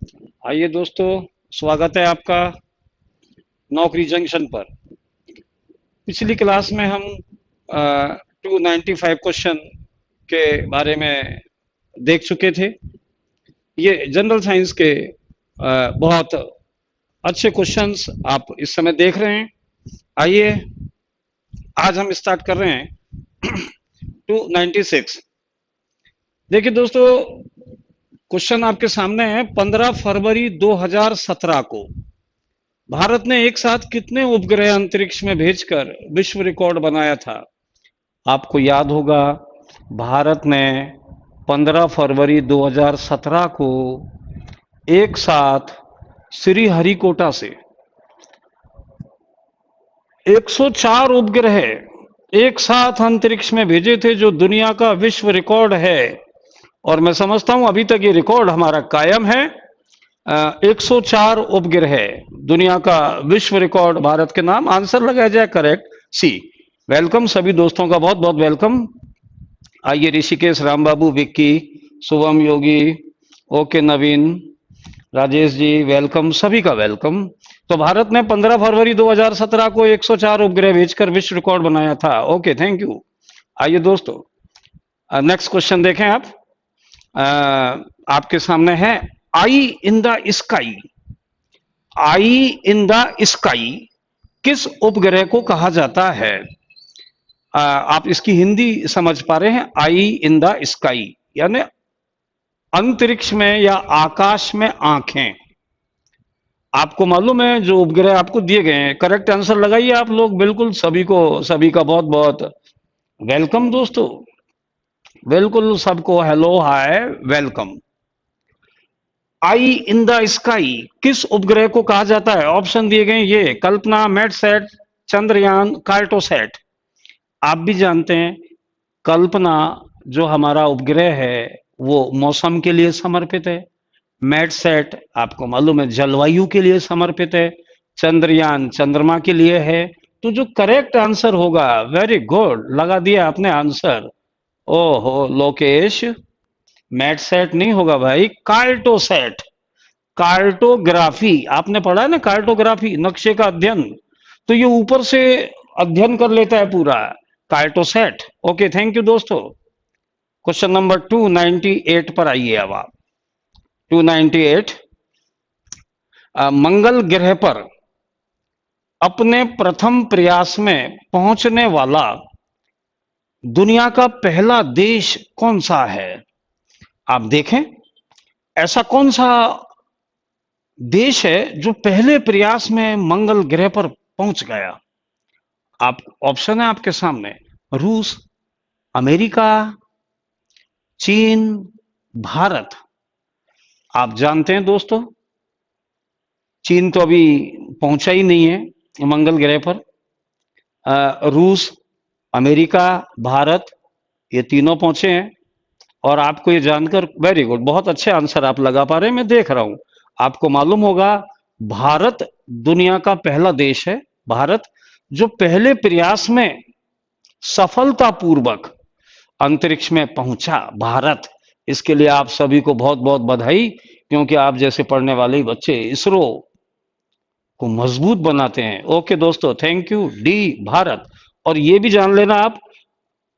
आइए दोस्तों, स्वागत है आपका नौकरी जंक्शन पर। पिछली क्लास में हम 295 क्वेश्चन के बारे में देख चुके थे। ये जनरल साइंस के बहुत अच्छे क्वेश्चंस आप इस समय देख रहे हैं। आइए आज हम स्टार्ट कर रहे हैं 296। देखिए दोस्तों, क्वेश्चन आपके सामने है। 15 फरवरी 2017 को भारत ने एक साथ कितने उपग्रह अंतरिक्ष में भेजकर विश्व रिकॉर्ड बनाया था? आपको याद होगा, भारत ने 15 फरवरी 2017 को एक साथ श्रीहरिकोटा से 104 उपग्रह एक साथ अंतरिक्ष में भेजे थे, जो दुनिया का विश्व रिकॉर्ड है। और मैं समझता हूं अभी तक ये रिकॉर्ड हमारा कायम है। 104 उपग्रह दुनिया का विश्व रिकॉर्ड भारत के नाम। आंसर लगाया जाए करेक्ट सी। वेलकम सभी दोस्तों का, बहुत बहुत वेलकम। आइए ऋषिकेश, राम बाबू, विक्की, शुभम, योगी, ओके, नवीन, राजेश जी, वेलकम, सभी का वेलकम। तो भारत ने 15 फरवरी 2017 को 104 उपग्रह भेजकर विश्व रिकॉर्ड बनाया था। Okay, thank you. आइए दोस्तों, नेक्स्ट क्वेश्चन देखें आप। आपके सामने है eye in the sky. Eye in the sky किस उपग्रह को कहा जाता है? आप इसकी हिंदी समझ पा रहे हैं? आई इन द स्काई यानी अंतरिक्ष में या आकाश में आंखें। आपको मालूम है जो उपग्रह आपको दिए गए हैं। करेक्ट आंसर लगाइए आप लोग, बिल्कुल सभी को, सभी का बहुत बहुत वेलकम दोस्तों। बिल्कुल सबको hello, hi, welcome. I in the sky किस उपग्रह को कहा जाता है? ऑप्शन दिए गए ये कल्पना, मेटसेट, चंद्रयान, कार्टोसैट। आप भी जानते हैं कल्पना जो हमारा उपग्रह है वो मौसम के लिए समर्पित है। मेटसेट आपको मालूम है जलवायु के लिए समर्पित है। चंद्रयान चंद्रमा के लिए है। तो जो करेक्ट आंसर होगा, वेरी गुड, लगा दिया आपने आंसर। ओहो लोकेश, मेटसेट नहीं होगा भाई, कार्टोसैट। कार्टोग्राफी आपने पढ़ा है ना, कार्टोग्राफी नक्शे का अध्ययन। तो ये ऊपर से अध्ययन कर लेता है पूरा, कार्टोसैट। ओके, थैंक यू दोस्तों। क्वेश्चन नंबर 298 पर आइए अब आप। 298, मंगल ग्रह पर अपने प्रथम प्रयास में पहुंचने वाला दुनिया का पहला देश कौन सा है? आप देखें ऐसा कौन सा देश है जो पहले प्रयास में मंगल ग्रह पर पहुंच गया। आप ऑप्शन है आपके सामने, रूस, अमेरिका, चीन, भारत। आप जानते हैं दोस्तों चीन तो अभी पहुंचा ही नहीं है मंगल ग्रह पर। रूस, अमेरिका, भारत, ये तीनों पहुंचे हैं। और आपको ये जानकर वेरी गुड, बहुत अच्छे आंसर आप लगा पा रहे हैं, मैं देख रहा हूं। आपको मालूम होगा भारत दुनिया का पहला देश है, भारत जो पहले प्रयास में सफलतापूर्वक अंतरिक्ष में पहुंचा। भारत, इसके लिए आप सभी को बहुत बहुत बधाई, क्योंकि आप जैसे पढ़ने वाले बच्चे इसरो को मजबूत बनाते हैं। ओके दोस्तों, थैंक यू। डी भारत। और ये भी जान लेना आप,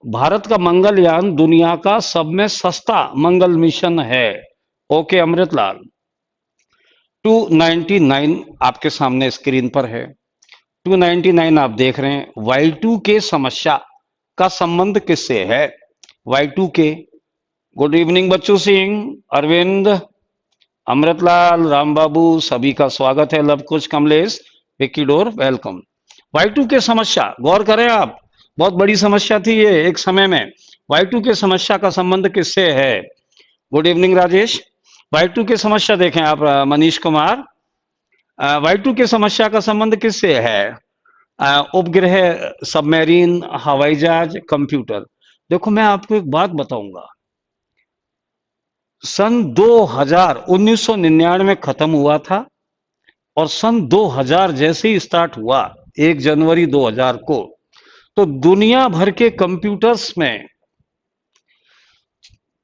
भारत का मंगलयान दुनिया का सब में सस्ता मंगल मिशन है। ओके अमृतलाल। 299 आपके सामने स्क्रीन पर है। 299 आप देख रहे हैं। Y2K समस्या का संबंध किससे है? Y2K। Good evening Bachchu Singh, Arvind, Amritlal, Rambabu, सभी का स्वागत है। लव कुछ, Kamlesh, Vicky door, welcome. Y2K समस्या, गौर करें आप, बहुत बड़ी समस्या थी ये एक समय में। Y2K समस्या का संबंध किससे है? Good evening Rajesh. Y2K समस्या देखें आप, मनीष कुमार। Y2K समस्या का संबंध किससे है? उपग्रह, सबमरीन, हवाई जहाज, कंप्यूटर। देखो मैं आपको एक बात बताऊंगा, सन 2000 1999 में खत्म हुआ था, और सन 2000 जैसे ही स्टार्ट हुआ 1 जनवरी 2000 को, तो दुनिया भर के कंप्यूटर्स में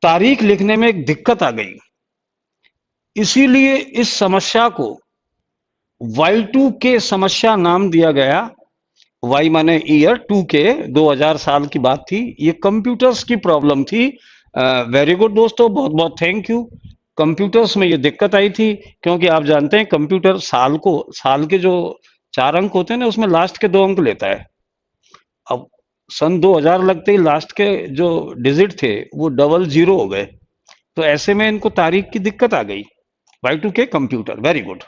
तारीख लिखने में एक दिक्कत आ गई। इसीलिए इस समस्या को Y2K समस्या नाम दिया गया। Y माने ईयर, 2K 2000 साल की बात थी। ये कंप्यूटर्स की प्रॉब्लम थी। वेरी गुड दोस्तों, बहुत बहुत थैंक यू। कंप्यूटर्स में ये दिक्कत आई थी क्योंकि आप जानते हैं कंप्यूटर साल के जो 4 अंक होते हैं ना, उसमें लास्ट के 2 अंक लेता है। अब सन 2000 लगते ही लास्ट के जो डिजिट थे वो डबल जीरो हो गए, तो ऐसे में इनको तारीख की दिक्कत आ गई। Y2K computer, very good.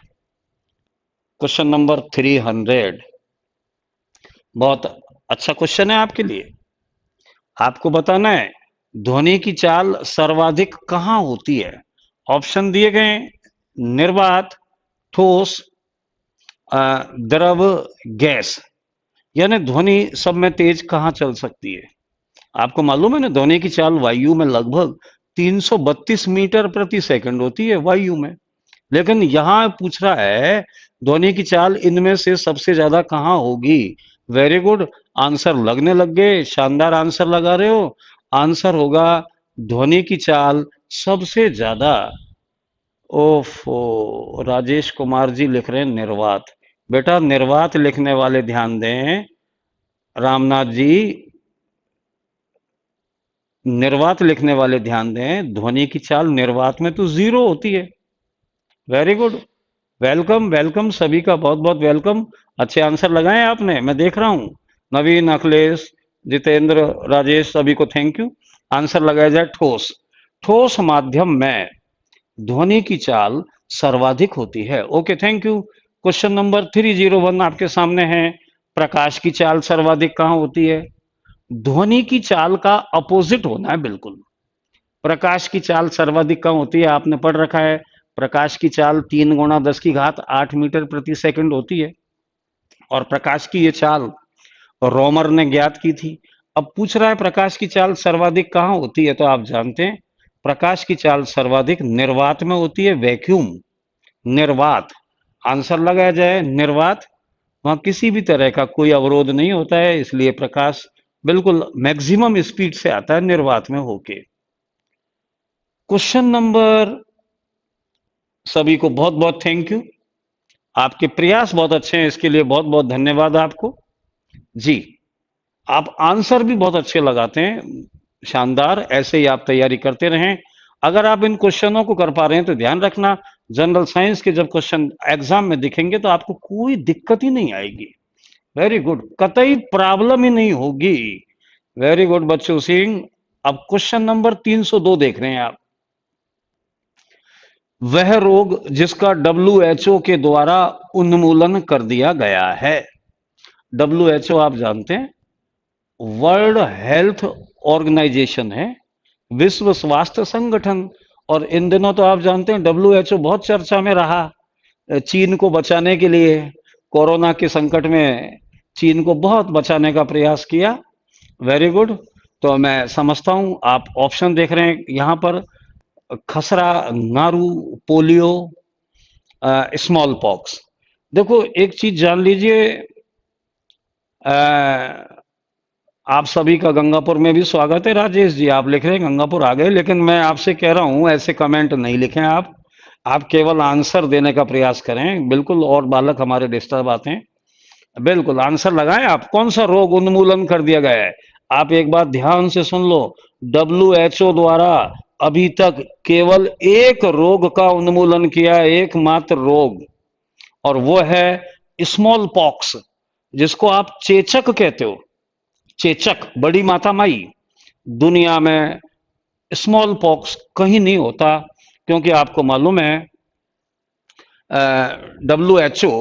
Question number 300, बहुत अच्छा क्वेश्चन है आपके लिए। आपको बताना है ध्वनि की चाल सर्वाधिक कहां होती है। ऑप्शन दिए गए, निर्वात, ठोस, द्रव, गैस। यानी ध्वनि सब में तेज कहां चल सकती है। आपको मालूम है ना, ध्वनि की चाल वायु में लगभग 332 मीटर प्रति सेकंड होती है वायु में। लेकिन यहां पूछ रहा है ध्वनि की चाल इनमें से सबसे ज्यादा कहां होगी। वेरी गुड, आंसर लगने लग गए, शानदार आंसर लगा रहे हो। आंसर होगा ध्वनि की चाल सबसे ज्यादा। ओफो, राजेश कुमार जी लिख रहे हैं निर्वात। बेटा निर्वात लिखने वाले ध्यान दें, रामनाथ जी, निर्वात लिखने वाले ध्यान दें, ध्वनि की चाल निर्वात में तो 0 होती है। वेरी गुड, वेलकम वेलकम, सभी का बहुत बहुत वेलकम। अच्छे आंसर लगाए आपने, मैं देख रहा हूं। नवीन, अखिलेश, जितेंद्र, राजेश, सभी को थैंक यू। आंसर लगाया जाए ठोस। ठोस माध्यम में ध्वनि की चाल सर्वाधिक होती है। Okay, thank you. Question number 301 आपके सामने है। प्रकाश की चाल सर्वाधिक कहां होती है। ध्वनि की चाल का अपोजिट होना है बिल्कुल। प्रकाश की चाल सर्वाधिक कम होती है, आपने पढ़ रखा है। प्रकाश की चाल 3 × 10⁸ मीटर प्रति सेकंड होती है। और प्रकाश की ये चाल रोमर ने ज्ञात की थी। अब पूछ रहा है प्रकाश की चाल सर्वाधिक कहां होती है, तो आप जानते हैं प्रकाश की चाल सर्वाधिक निर्वात में होती है, वैक्यूम, निर्वात। आंसर लगाया जाए निर्वात। वहां किसी भी तरह का कोई अवरोध नहीं होता है, इसलिए प्रकाश बिल्कुल मैक्सिमम स्पीड से आता है निर्वात में होके। क्वेश्चन नंबर, सभी को बहुत बहुत थैंक यू। आपके प्रयास बहुत अच्छे हैं, इसके लिए बहुत बहुत धन्यवाद आपको जी। आप आंसर भी बहुत अच्छे लगाते हैं, शानदार। ऐसे ही आप तैयारी करते रहें। अगर आप इन क्वेश्चनों को कर पा रहे हैं तो ध्यान रखना, जनरल साइंस के जब क्वेश्चन एग्जाम में दिखेंगे तो आपको कोई दिक्कत ही नहीं आएगी। वेरी गुड, कतई प्रॉब्लम ही नहीं होगी। वेरी गुड बच्चों सिंह। अब क्वेश्चन नंबर 302 देख रहे हैं आप। वह रोग जिसका WHO के द्वारा उन्मूलन कर दिया गया है। WHO आप जानते हैं वर्ल्ड हेल्थ ऑर्गेनाइजेशन है, विश्व स्वास्थ्य संगठन। और इन दिनों तो आप जानते हैं WHO बहुत चर्चा में रहा, चीन को बचाने के लिए। कोरोना के संकट में चीन को बहुत बचाने का प्रयास किया। Very good. तो मैं समझता हूं आप ऑप्शन देख रहे हैं यहां पर, खसरा, नारू, पोलियो, स्मॉल पॉक्स। देखो एक चीज जान लीजिए, आप सभी का गंगापुर में भी स्वागत है। राजेश जी आप लिख रहे हैं गंगापुर आ गए, लेकिन मैं आपसे कह रहा हूं ऐसे कमेंट नहीं लिखें आप केवल आंसर देने का प्रयास करें बिल्कुल। और बालक हमारे डिस्टर्ब आते हैं, बिल्कुल आंसर लगाएं। आप कौन सा रोग उन्मूलन कर दिया गया है, आप एक बात ध्यान से सुन लो। WHO द्वारा अभी तक केवल एक रोग का उन्मूलन किया है, एकमात्र रोग, और वो है स्मॉल पॉक्स, जिसको आप चेचक कहते हो। चेचक, बड़ी माता माई। दुनिया में स्मॉल पॉक्स कहीं नहीं होता, क्योंकि आपको मालूम है WHO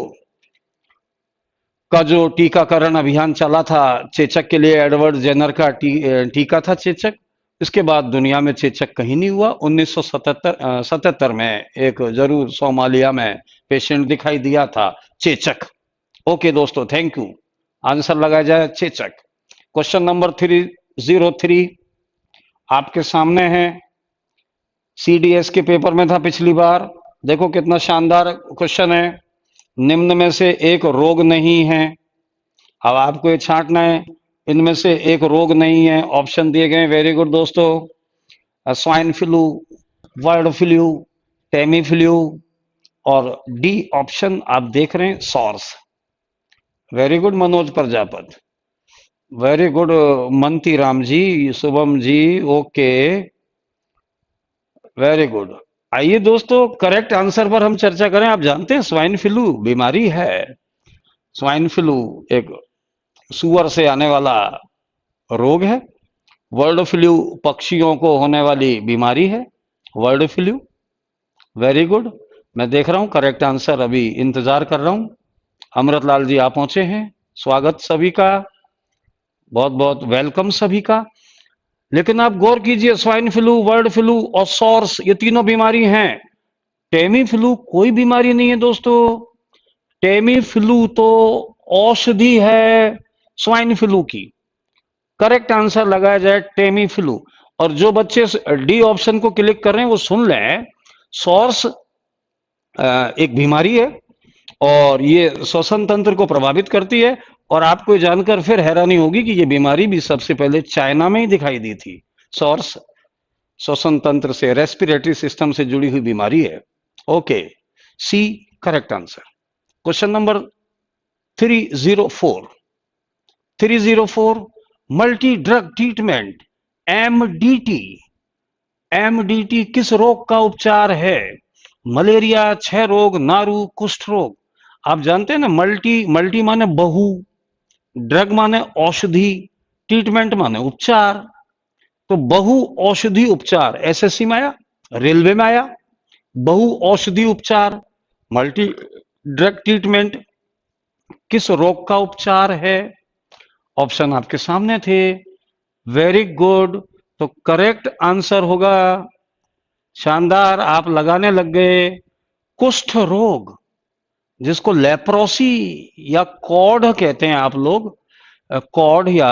का जो टीकाकरण अभियान चला था चेचक के लिए, एडवर्ड जेनर का टीका था चेचक। इसके बाद दुनिया में चेचक कहीं नहीं हुआ। 1977 में एक जरूर सोमालिया में पेशेंट दिखाई दिया था चेचक। ओके दोस्तों, थैंक यू। आंसर लगाया जाए चेचक। क्वेश्चन नंबर 303 आपके सामने है। CDS के पेपर में था पिछली बार। देखो कितना शानदार क्वेश्चन है। निम्न में से एक रोग नहीं है। अब आपको ये छांटना है, इनमें से एक रोग नहीं है। ऑप्शन दिए गए, वेरी गुड दोस्तों। Swine flu, bird flu, Tamiflu, और डी ऑप्शन आप देख रहे हैं SARS. Very good Manoj Prajapat, very good Manti Ram ji, Shubham ji, okay, very good. आइए दोस्तों, करेक्ट आंसर पर हम चर्चा करें। आप जानते हैं स्वाइन फ्लू बीमारी है। स्वाइन फ्लू एक सुअर से आने वाला रोग है। वर्ड फ्लू पक्षियों को होने वाली बीमारी है, वर्ड फ्लू। Very good. मैं देख रहा हूं करेक्ट आंसर, अभी इंतजार कर रहा हूं। अमृतलाल जी आप पहुंचे हैं, स्वागत सभी का, बहुत बहुत वेलकम सभी का। लेकिन आप गौर कीजिए, स्वाइन फ्लू, वर्ड फ्लू और सॉर्स, ये तीनों बीमारी हैं। टेमी फ्लू कोई बीमारी नहीं है दोस्तों। टेमी फ्लू तो औषधि है स्वाइन फ्लू की। करेक्ट आंसर लगाया जाए टेमी फ्लू। और जो बच्चे डी ऑप्शन को क्लिक कर रहे हैं वो सुन लें, सॉर्स एक बीमारी है और ये श्वसन तंत्र को प्रभावित करती है। और आपको ये जानकर फिर हैरानी होगी कि ये बीमारी भी सबसे पहले चाइना में ही दिखाई दी थी। सॉर्स श्वसन तंत्र से, रेस्पिरेटरी सिस्टम से जुड़ी हुई बीमारी है। Okay, see correct answer. Question number 304, 304 multi drug treatment, MDT. MDT किस रोग का उपचार है? मलेरिया, क्षय रोग, नारू, कुष्ठ रोग। आप जानते हैं ना, मल्टी, मल्टी माने बहु, ड्रग माने औषधि, ट्रीटमेंट माने उपचार। तो बहु औषधि उपचार एसएससी में आया, रेलवे में आया। बहु औषधि उपचार, मल्टी ड्रग ट्रीटमेंट किस रोग का उपचार है? ऑप्शन आपके सामने थे। Very good. तो करेक्ट आंसर होगा, शानदार, आप लगाने लग गए, कुष्ठ रोग, जिसको लेप्रोसी या कॉड कहते हैं आप लोग, कॉड या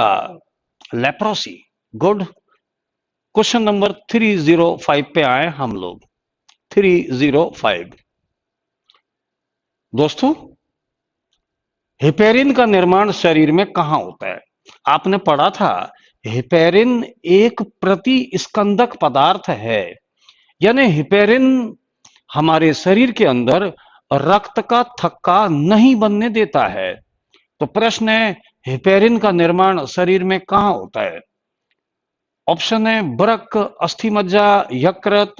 लेप्रोसी। गुड। क्वेश्चन नंबर 305 पे आए हम लोग। 305 दोस्तों, हिपेरिन का निर्माण शरीर में कहां होता है? आपने पढ़ा था, हिपेरिन एक प्रतिस्कंदक पदार्थ है, यानी हिपेरिन हमारे शरीर के अंदर रक्त का थक्का नहीं बनने देता है। तो प्रश्न है, हिपेरिन का निर्माण शरीर में कहां होता है? ऑप्शन है वृक्क, अस्थि मज्जा, यकृत,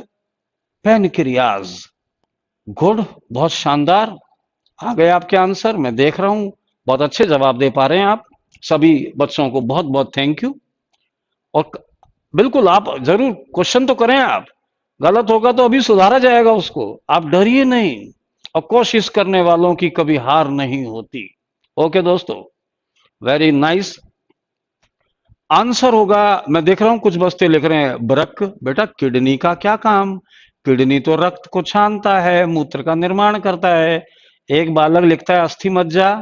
पैनक्रियाज। गुड, बहुत शानदार, आ गए आपके आंसर। मैं देख रहा हूं बहुत अच्छे जवाब दे पा रहे हैं आप सभी बच्चों को, बहुत बहुत थैंक यू। और बिल्कुल आप जरूर क्वेश्चन तो करें, आप गलत होगा तो अभी सुधारा जाएगा उसको, आप डरिए नहीं। और कोशिश करने वालों की कभी हार नहीं होती। ओके दोस्तों, वेरी नाइस। आंसर होगा, मैं देख रहा हूं कुछ बस्ते लिख रहे हैं वृक्क। बेटा किडनी का क्या काम? किडनी तो रक्त को छानता है, मूत्र का निर्माण करता है। एक बालक लिखता है अस्थि मज्जा।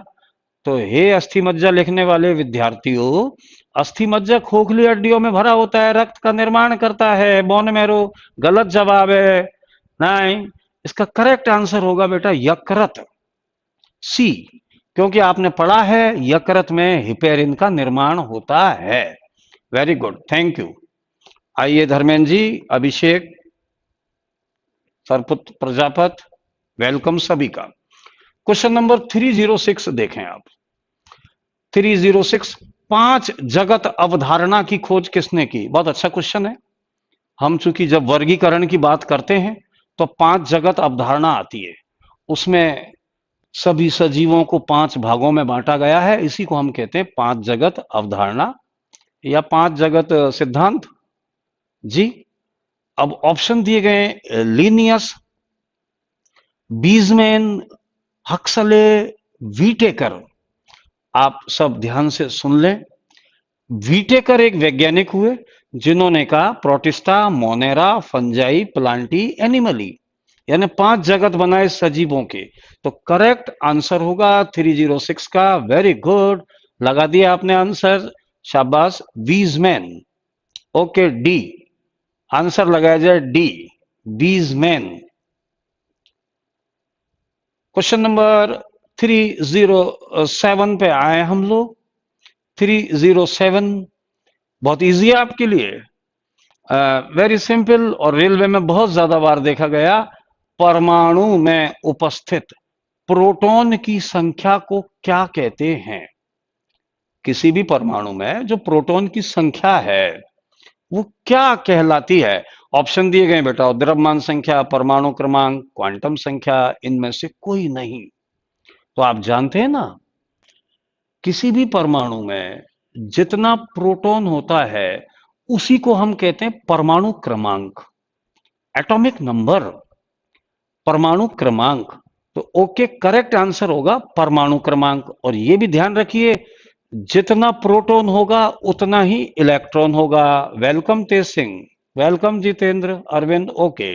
तो हे अस्थि मज्जा लिखने वाले विद्यार्थियों, अस्थि मज्जा खोखली हड्डियों में भरा होता है, रक्त का निर्माण करता है, बोन मैरो। गलत जवाब है, नहीं। इसका करेक्ट आंसर होगा बेटा यकृत, सी, क्योंकि आपने पढ़ा है यकृत में हिपेरिन का निर्माण होता है। Very good, thank you. आइए धर्मेंद्र जी, अभिषेक, सरपुत्र प्रजापत, वेलकम सभी का। क्वेश्चन नंबर 306 देखें आप। 306, पांच जगत अवधारणा की खोज किसने की? बहुत अच्छा क्वेश्चन है। हम चूंकि जब वर्गीकरण की बात करते हैं तो पांच जगत अवधारणा आती है, उसमें सभी सजीवों को पांच भागों में बांटा गया है, इसी को हम कहते हैं पांच जगत अवधारणा या पांच जगत सिद्धांत। जी, अब ऑप्शन दिए गए, लीनियस, बीजमैन, हक्सले, वीटेकर। आप सब ध्यान से सुन लें। वीटेकर एक वैज्ञानिक हुए जिन्होंने कहा प्रोटिस्टा, मोनेरा, फंजाई, प्लांटी, एनिमली, यानी पांच जगत बनाए सजीवों के। तो करेक्ट आंसर होगा 306 का। वेरी गुड, लगा दिया आपने आंसर, शाबाश। वीजमैन, ओके, डी आंसर लगाया जाए, डी, वीजमैन। क्वेश्चन नंबर 307 पे आए हम लोग। 307 बहुत इजी है आपके लिए, वेरी सिंपल, और रेलवे में बहुत ज्यादा बार देखा गया। परमाणु में उपस्थित प्रोटॉन की संख्या को क्या कहते हैं? किसी भी परमाणु में जो प्रोटॉन की संख्या है वो क्या कहलाती है? ऑप्शन दिए गए बेटा, द्रव्यमान संख्या, परमाणु क्रमांक, क्वांटम संख्या, इनमें से कोई नहीं। तो आप जानते हैं ना, किसी भी परमाणु में जितना प्रोटॉन होता है उसी को हम कहते हैं परमाणु क्रमांक, एटॉमिक नंबर, परमाणु क्रमांक। तो ओके, करेक्ट आंसर होगा परमाणु क्रमांक। और यह भी ध्यान रखिए, जितना प्रोटॉन होगा उतना ही इलेक्ट्रॉन होगा। Welcome Tej Singh, welcome Jitendra, Arvind okay,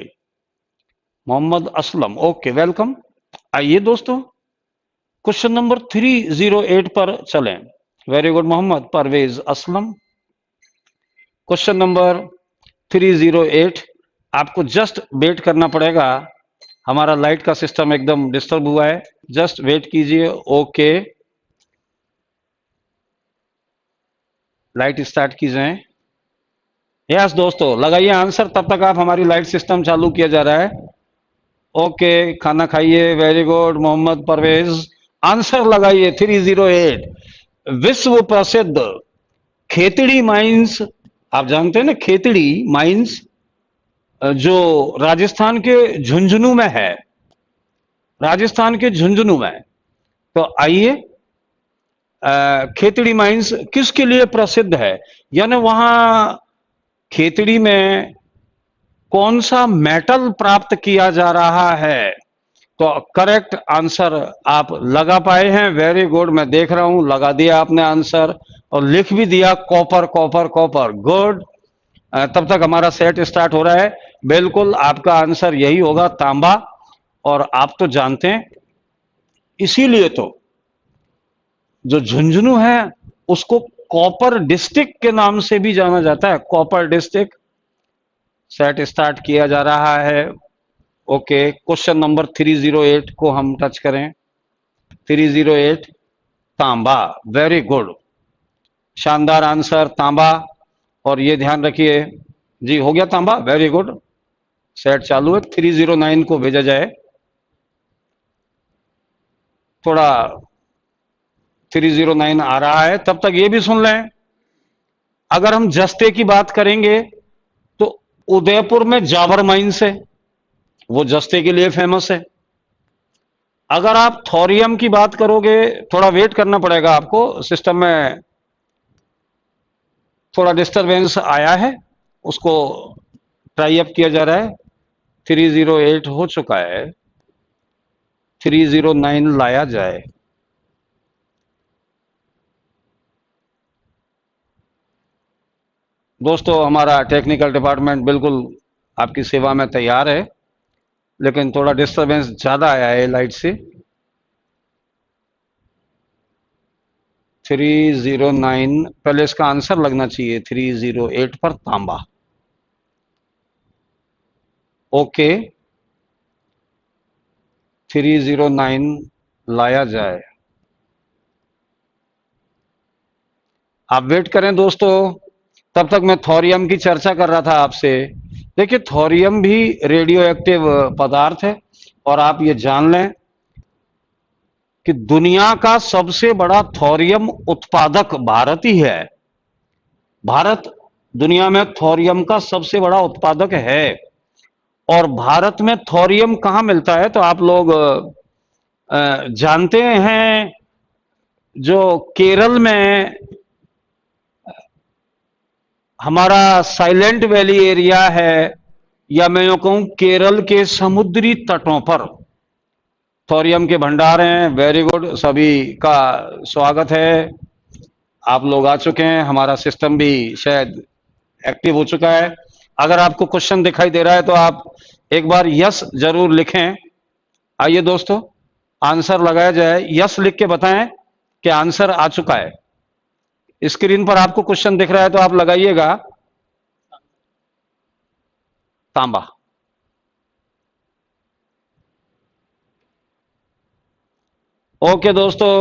Mohammad Aslam okay, welcome. आइए दोस्तों, क्वेश्चन नंबर 308 पर चलें। Very good Mohammad Parvez Aslam. Question number 308, आपको जस्ट वेट करना पड़ेगा, हमारा लाइट का सिस्टम एकदम डिस्टर्ब हुआ है, जस्ट वेट कीजिए। ओके, लाइट स्टार्ट कीजिए। यस दोस्तों, लगाइए आंसर, तब तक आप, हमारी लाइट सिस्टम चालू किया जा रहा है। ओके, खाना खाइए। Very good Mohammad Parvez, answer लगाइए 308। विश्व प्रसिद्ध खेतड़ी माइंस, आप जानते हैं ना खेतड़ी माइंस, जो राजस्थान के झुंझुनू में है, राजस्थान के झुंझुनू में। तो आइए, खेतड़ी माइंस किसके लिए प्रसिद्ध है, यानी वहां खेतड़ी में कौन सा मेटल प्राप्त किया जा रहा है? तो करेक्ट आंसर आप लगा पाए हैं। वेरी गुड, मैं देख रहा हूं लगा दिया आपने आंसर और लिख भी दिया कॉपर कॉपर कॉपर, गुड। तब तक हमारा सेट स्टार्ट हो रहा है। बिल्कुल आपका आंसर यही होगा, तांबा। और आप तो जानते हैं, इसीलिए तो जो झुंझुनू है उसको कॉपर डिस्ट्रिक्ट के नाम से भी जाना जाता है, कॉपर डिस्ट्रिक्ट। सेट स्टार्ट किया जा रहा है। ओके, क्वेश्चन नंबर 308 को हम टच करें। 308 तांबा, वेरी गुड, शानदार आंसर तांबा। और ये ध्यान रखिए जी, हो गया तांबा, वेरी गुड। सेट चालू है, 309 को भेजा जाए। थोड़ा 309 आ रहा है, तब तक ये भी सुन लें, अगर हम जस्ते की बात करेंगे तो उदयपुर में जाबर माइंस है, वो जस्ते के लिए फेमस है। अगर आप थोरियम की बात करोगे, थोड़ा वेट करना पड़ेगा आपको, सिस्टम में थोड़ा डिस्टरबेंस आया है, उसको टाई अप किया जा रहा है। 308 हो चुका है, 309 लाया जाए। दोस्तों, हमारा टेक्निकल डिपार्टमेंट बिल्कुल आपकी सेवा में तैयार है, लेकिन थोड़ा डिस्टरबेंस ज्यादा आया है लाइट से। 309, पहले इसका आंसर लगना चाहिए 308 पर तांबा। ओके, 309 लाया जाए। आप वेट करें दोस्तों, तब तक मैं थोरियम की चर्चा कर रहा था आपसे। देखिए, थोरियम भी रेडियो एक्टिव पदार्थ है, और आप ये जान लें कि दुनिया का सबसे बड़ा थोरियम उत्पादक भारत ही है। भारत दुनिया में थोरियम का सबसे बड़ा उत्पादक है। और भारत में थोरियम कहां मिलता है, तो आप लोग जानते हैं, जो केरल में हमारा साइलेंट वैली एरिया है, या मैं यूं कहूं केरल के समुद्री तटों पर थोरियम के भंडार हैं। वेरी गुड, सभी का स्वागत है। आप लोग आ चुके हैं, हमारा सिस्टम भी शायद एक्टिव हो चुका है। अगर आपको क्वेश्चन दिखाई दे रहा है तो आप एक बार यस जरूर लिखें। आइए दोस्तों, आंसर लगाया जाए, यस लिख के बताएं कि आंसर आ चुका है। स्क्रीन पर आपको क्वेश्चन दिख रहा है तो आप लगाइएगा तांबा। ओके दोस्तों,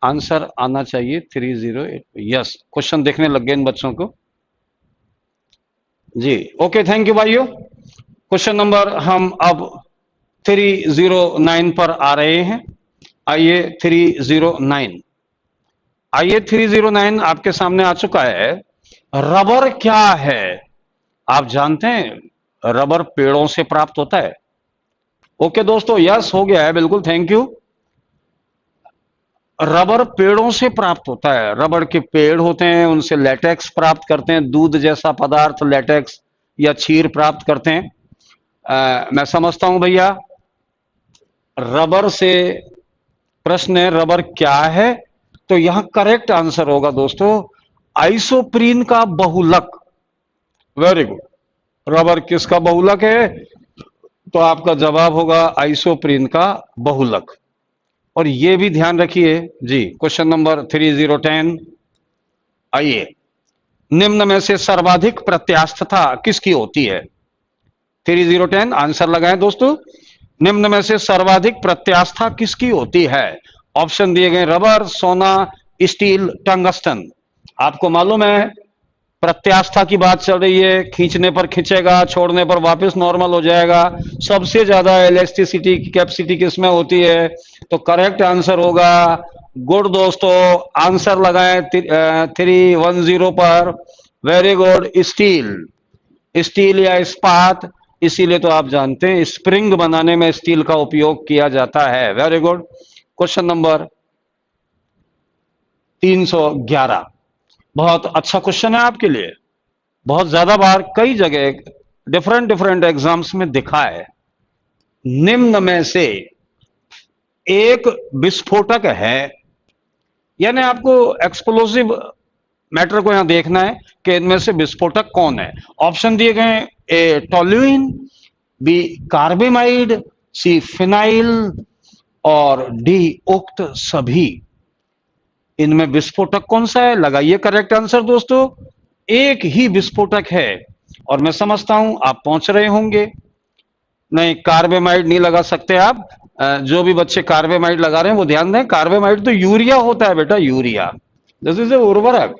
आंसर आना चाहिए 308। यस, क्वेश्चन देखने लग गए इन बच्चों को जी। ओके, थैंक यू भाइयों। क्वेश्चन नंबर हम अब 309 पर आ रहे हैं। आइए 309, आइए 309 आपके सामने आ चुका है। रबर क्या है? आप जानते हैं रबर पेड़ों से प्राप्त होता है। ओके दोस्तों, यस हो गया है, बिल्कुल, थैंक यू। रबर पेड़ों से प्राप्त होता है। रबर के पेड़ होते हैं, उनसे लेटेक्स प्राप्त करते हैं, दूध जैसा पदार्थ लेटेक्स या क्षीर प्राप्त करते हैं। मैं समझता हूं भैया रबर से प्रश्न है रबर क्या है, तो यहां करेक्ट आंसर होगा दोस्तों आइसोप्रीन का बहुलक। Very good. रबर किसका बहुलक है? तो आपका जवाब होगा आइसोप्रीन का बहुलक। और यह भी ध्यान रखिए जी। क्वेश्चन नंबर 3010, आइए, निम्न में से सर्वाधिक प्रत्यास्थता किसकी होती है? 3010 आंसर लगाएं दोस्तों। निम्न में से सर्वाधिक प्रत्यास्था किसकी होती है? ऑप्शन दिए गए रबर, सोना, स्टील, टंगस्टन। आपको मालूम है प्रत्यास्था की बात चल रही है, खींचने पर खींचेगा, छोड़ने पर वापस नॉर्मल हो जाएगा। सबसे ज्यादा इलेक्ट्रिसिटी की कैपेसिटी किसमें होती है? तो करेक्ट आंसर होगा, गुड दोस्तों, आंसर लगाएं 310 पर। Very good, steel. स्टील या इस्पात, इसीलिए तो आप जानते हैं स्प्रिंग बनाने में स्टील का उपयोग किया जाता है। Very good. क्वेश्चन नंबर 311, बहुत अच्छा क्वेश्चन है आपके लिए। बहुत ज्यादा बार कई जगह डिफरेंट डिफरेंट एग्जाम्स में दिखा है। निम्न में से एक विस्फोटक है, यानी आपको एक्सप्लोसिव मैटर को यहां देखना है कि इनमें से विस्फोटक कौन है। ऑप्शन दिए गए, ए टोल्यूइन, बी कार्बेमाइड, सी फिनाइल और डी उक्त सभी। इनमें विस्फोटक कौन सा है? लगाइए करेक्ट आंसर दोस्तों। एक ही विस्फोटक है और मैं समझता हूं आप पहुंच रहे होंगे। नहीं, कार्बेमाइड नहीं लगा सकते आप। जो भी बच्चे कार्बेमाइड लगा रहे हैं वो ध्यान दें, कार्बेमाइड तो यूरिया होता है बेटा, यूरिया, दिस इज ए उर्वरक।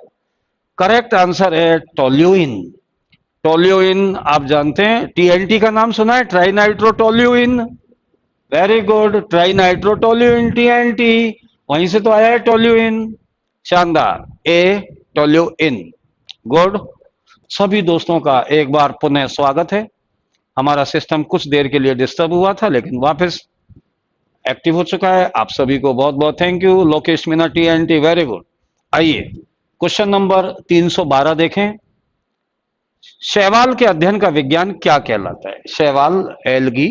करेक्ट आंसर है टोल्यूइन। टोल्यूइन आप जानते हैं, टीएनटी का नाम सुना है, trinitrotoluene. Very good, trinitrotoluene TNT, वहीं से तो आया है टोल्यूइन। शानदार, ए टोल्यूइन। गुड। सभी दोस्तों का एक बार पुनः स्वागत है। हमारा सिस्टम कुछ देर के लिए डिस्टर्ब हुआ था लेकिन वापस एक्टिव हो चुका है। आप सभी को बहुत बहुत thank you. Lokesh Meena TNT, very good. आइए क्वेश्चन नंबर 312 देखें। शैवाल के अध्ययन का विज्ञान क्या कहलाता है? शैवाल एल्गी,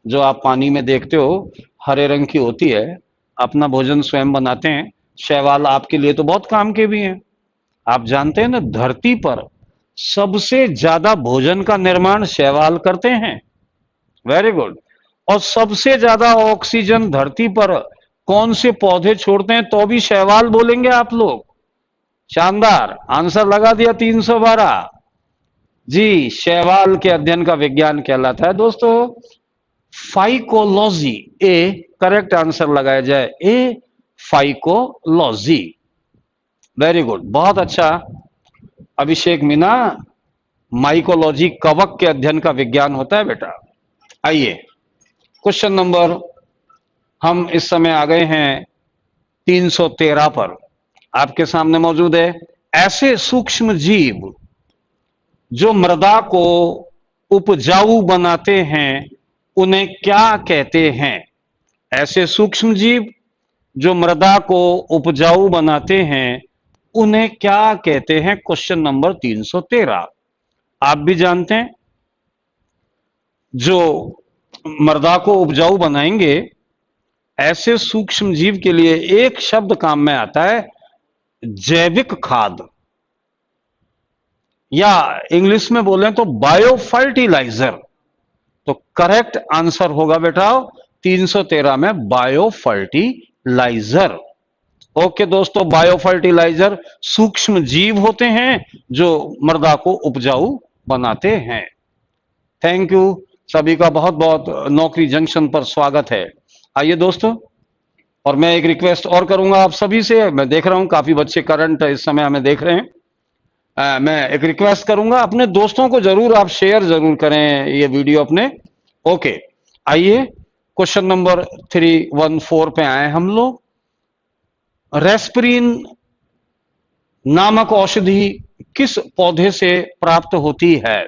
जो आप पानी में देखते हो, हरे रंग की होती है, अपना भोजन स्वयं बनाते हैं। शैवाल आपके लिए तो बहुत काम के भी हैं। आप जानते हैं ना, धरती पर सबसे ज्यादा भोजन का निर्माण शैवाल करते हैं। Very good. और सबसे ज्यादा ऑक्सीजन धरती पर कौन से पौधे छोड़ते हैं? तो भी शैवाल बोलेंगे आप लोग। शानदार, आंसर लगा दिया 312 जी। शैवाल के अध्ययन का विज्ञान कहलाता है दोस्तों फाइकोलॉजी। ए करेक्ट आंसर लगाया जाए, ए फाइकोलॉजी। वेरी गुड, बहुत अच्छा अभिषेक मीना। माइकोलॉजी कवक के अध्ययन का विज्ञान होता है बेटा। आइए क्वेश्चन नंबर, हम इस समय आ गए हैं 313 पर। आपके सामने मौजूद है, ऐसे सूक्ष्म जीव जो मृदा को उपजाऊ बनाते हैं उन्हें क्या कहते हैं? ऐसे सूक्ष्म जीव जो मृदा को उपजाऊ बनाते हैं उन्हें क्या कहते हैं? Question number 313। आप भी जानते हैं जो मृदा को उपजाऊ बनाएंगे, ऐसे सूक्ष्म जीव के लिए एक शब्द काम में आता है, जैविक खाद, या इंग्लिश में बोलें तो बायो फर्टिलाइजर। तो करेक्ट आंसर होगा बेटा 313 में बायो फर्टिलाइजर। ओके दोस्तों, बायो फर्टिलाइजर सूक्ष्म जीव होते हैं जो मृदा को उपजाऊ बनाते हैं। थैंक यू, सभी का बहुत बहुत नौकरी जंक्शन पर स्वागत है। आइए दोस्तों, और मैं एक रिक्वेस्ट और करूंगा आप सभी से। मैं देख रहा हूं काफी बच्चे करंट इस समय हमें देख रहे हैं। मैं एक रिक्वेस्ट करूंगा, अपने दोस्तों को जरूर आप शेयर जरूर करें ये वीडियो अपने। ओके, आइए क्वेश्चन नंबर 314 पे आए हम लोग। रेस्पिरिन नामक औषधि किस पौधे से प्राप्त होती है?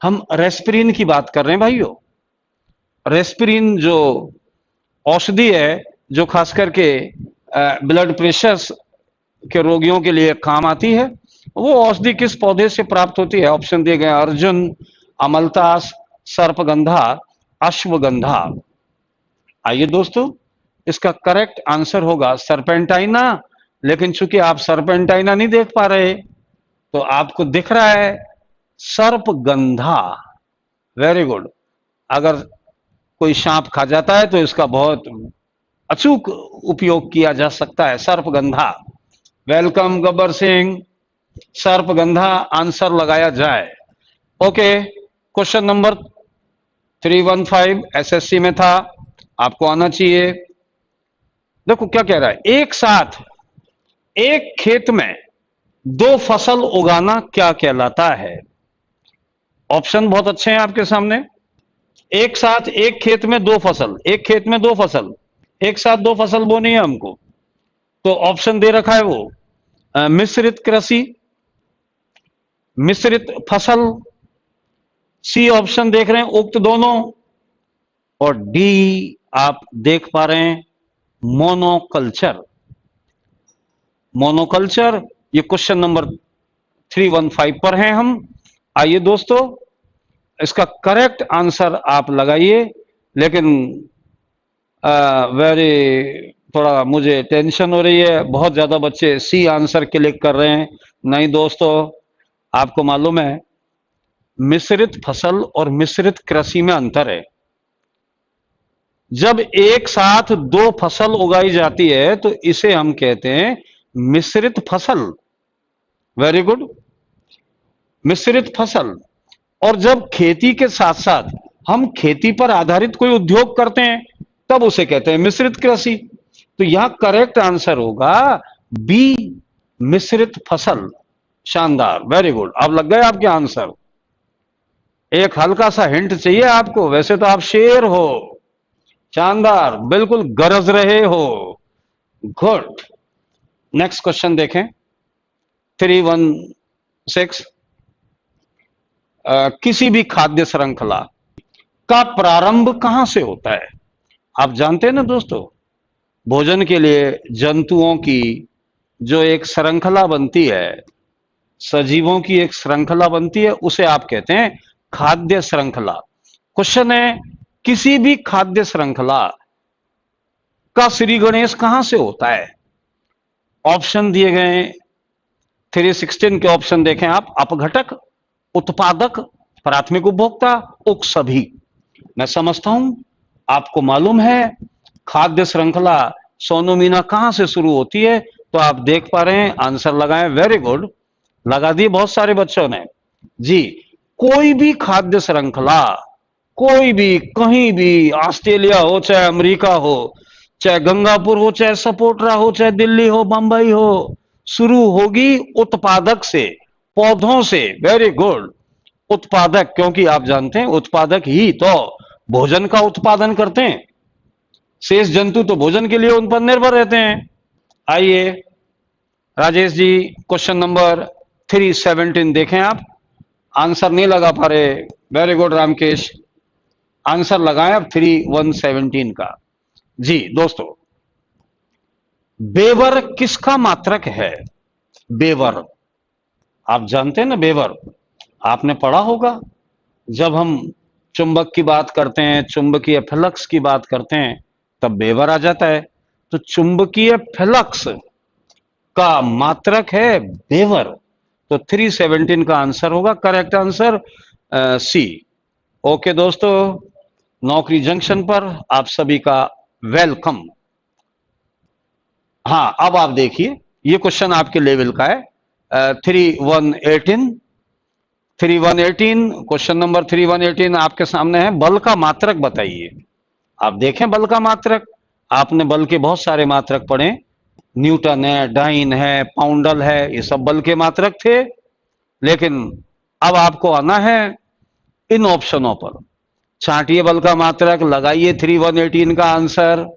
हम रेस्पिरिन की बात कर रहे हैं भाइयों। रेस्पिरिन जो औषधि है, जो खास करके ब्लड प्रेशर के रोगियों के लिए काम आती है, वो औषधि किस पौधे से प्राप्त होती है? ऑप्शन दिए गए, अर्जुन, अमलतास, सर्पगंधा, अश्वगंधा। आइए दोस्तों, इसका करेक्ट आंसर होगा सर्पेंटाइना। लेकिन चूंकि आप सर्पेंटाइना नहीं देख पा रहे, तो आपको दिख रहा है सर्पगंधा। Very good. अगर कोई सांप खा जाता है तो इसका बहुत अचूक उपयोग किया जा सकता है, सर्पगंधा। वेलकम गब्बर सिंह। सर्पगंधा आंसर लगाया जाए। ओके, क्वेश्चन नंबर 315 एसएससी में था, आपको आना चाहिए। देखो क्या कह रहा है, एक साथ एक खेत में दो फसल उगाना क्या कहलाता है? ऑप्शन बहुत अच्छे हैं आपके सामने। एक साथ एक खेत में दो फसल, एक खेत में दो फसल, एक साथ दो फसल बोनी है हमको, तो ऑप्शन दे रखा है वो मिश्रित कृषि, मिश्रित फसल, सी ऑप्शन देख रहे हैं उक्त दोनों, और डी आप देख पा रहे हैं मोनोकल्चर। मोनोकल्चर, ये क्वेश्चन नंबर 315 पर हैं हम। आइए दोस्तों, इसका करेक्ट आंसर आप लगाइए। लेकिन वेरी थोड़ा मुझे टेंशन हो रही है, बहुत ज्यादा बच्चे सी आंसर क्लिक कर रहे हैं। नहीं दोस्तों, आपको मालूम है मिश्रित फसल और मिश्रित कृषि में अंतर है। जब एक साथ दो फसल उगाई जाती है तो इसे हम कहते हैं मिश्रित फसल। वेरी गुड, मिश्रित फसल। और जब खेती के साथ साथ हम खेती पर आधारित कोई उद्योग करते हैं, तब उसे कहते हैं मिश्रित कृषि। तो यहां करेक्ट आंसर होगा बी, मिश्रित फसल। शानदार, वेरी गुड, अब लग गए आपके आंसर। एक हल्का सा हिंट चाहिए आपको, वैसे तो आप शेर हो। शानदार, बिल्कुल गरज रहे हो। गुड। नेक्स्ट क्वेश्चन देखें, 316। किसी भी खाद्य श्रृंखला का प्रारंभ कहां से होता है? आप जानते हैं ना दोस्तों, भोजन के लिए जंतुओं की जो एक श्रृंखला बनती है, सजीवों की एक श्रृंखला बनती है, उसे आप कहते हैं खाद्य श्रृंखला। क्वेश्चन है, किसी भी खाद्य श्रृंखला का श्री गणेश कहां से होता है? ऑप्शन दिए गए 316 के ऑप्शन देखें आप। अपघटक, उत्पादक, प्राथमिक उपभोक्ता, उक्त सभी। मैं समझता हूं आपको मालूम है खाद्य श्रृंखला सोनू मीना कहां से शुरू होती है, तो आप देख पा रहे हैं, आंसर लगाएं। वेरी गुड, लगा दिए बहुत सारे बच्चों ने जी। कोई भी खाद्य श्रृंखला, कोई भी, कहीं भी, ऑस्ट्रेलिया हो चाहे अमेरिका हो, चाहे गंगापुर हो चाहे सपोटरा हो चाहे दिल्ली हो बंबई हो, शुरू होगी उत्पादक से, पौधों से। वेरी गुड, उत्पादक, क्योंकि आप जानते हैं उत्पादक ही तो भोजन का उत्पादन करते हैं। शेष जंतु तो भोजन के लिए उन पर निर्भर रहते हैं। आइए राजेश जी, क्वेश्चन नंबर 317 देखें आप। आंसर नहीं लगा पा रहे, वेरी गुड रामकेश, आंसर लगाएं अब 3117 का। जी दोस्तों, बेवर किसका मात्रक है? बेवर, आप जानते हैं ना बेवर, आपने पढ़ा होगा। जब हम चुंबक की बात करते हैं, चुंबकीय फ्लक्स की बात करते हैं, तब बेवर आ जाता है। तो चुंबकीय फ्लक्स का मात्रक है बेवर। तो 317 का आंसर होगा करेक्ट आंसर सी। ओके दोस्तों, नौकरी जंक्शन पर आप सभी का वेलकम। हाँ, अब आप देखिए, ये क्वेश्चन आपके लेवल का है। 3118 क्वेश्चन नंबर 3118 आपके सामने है। बल का मात्रक बताइए। आप देखें बल का मात्रक, आपने बल के बहुत सारे मात्रक पढ़े, न्यूटन है, डाइन है, पाउंडल है, ये सब बल के मात्रक थे। लेकिन अब आपको आना है इन ऑप्शनों पर। छांटिए बल का मात्रक, लगाइए 3/118 का आंसर।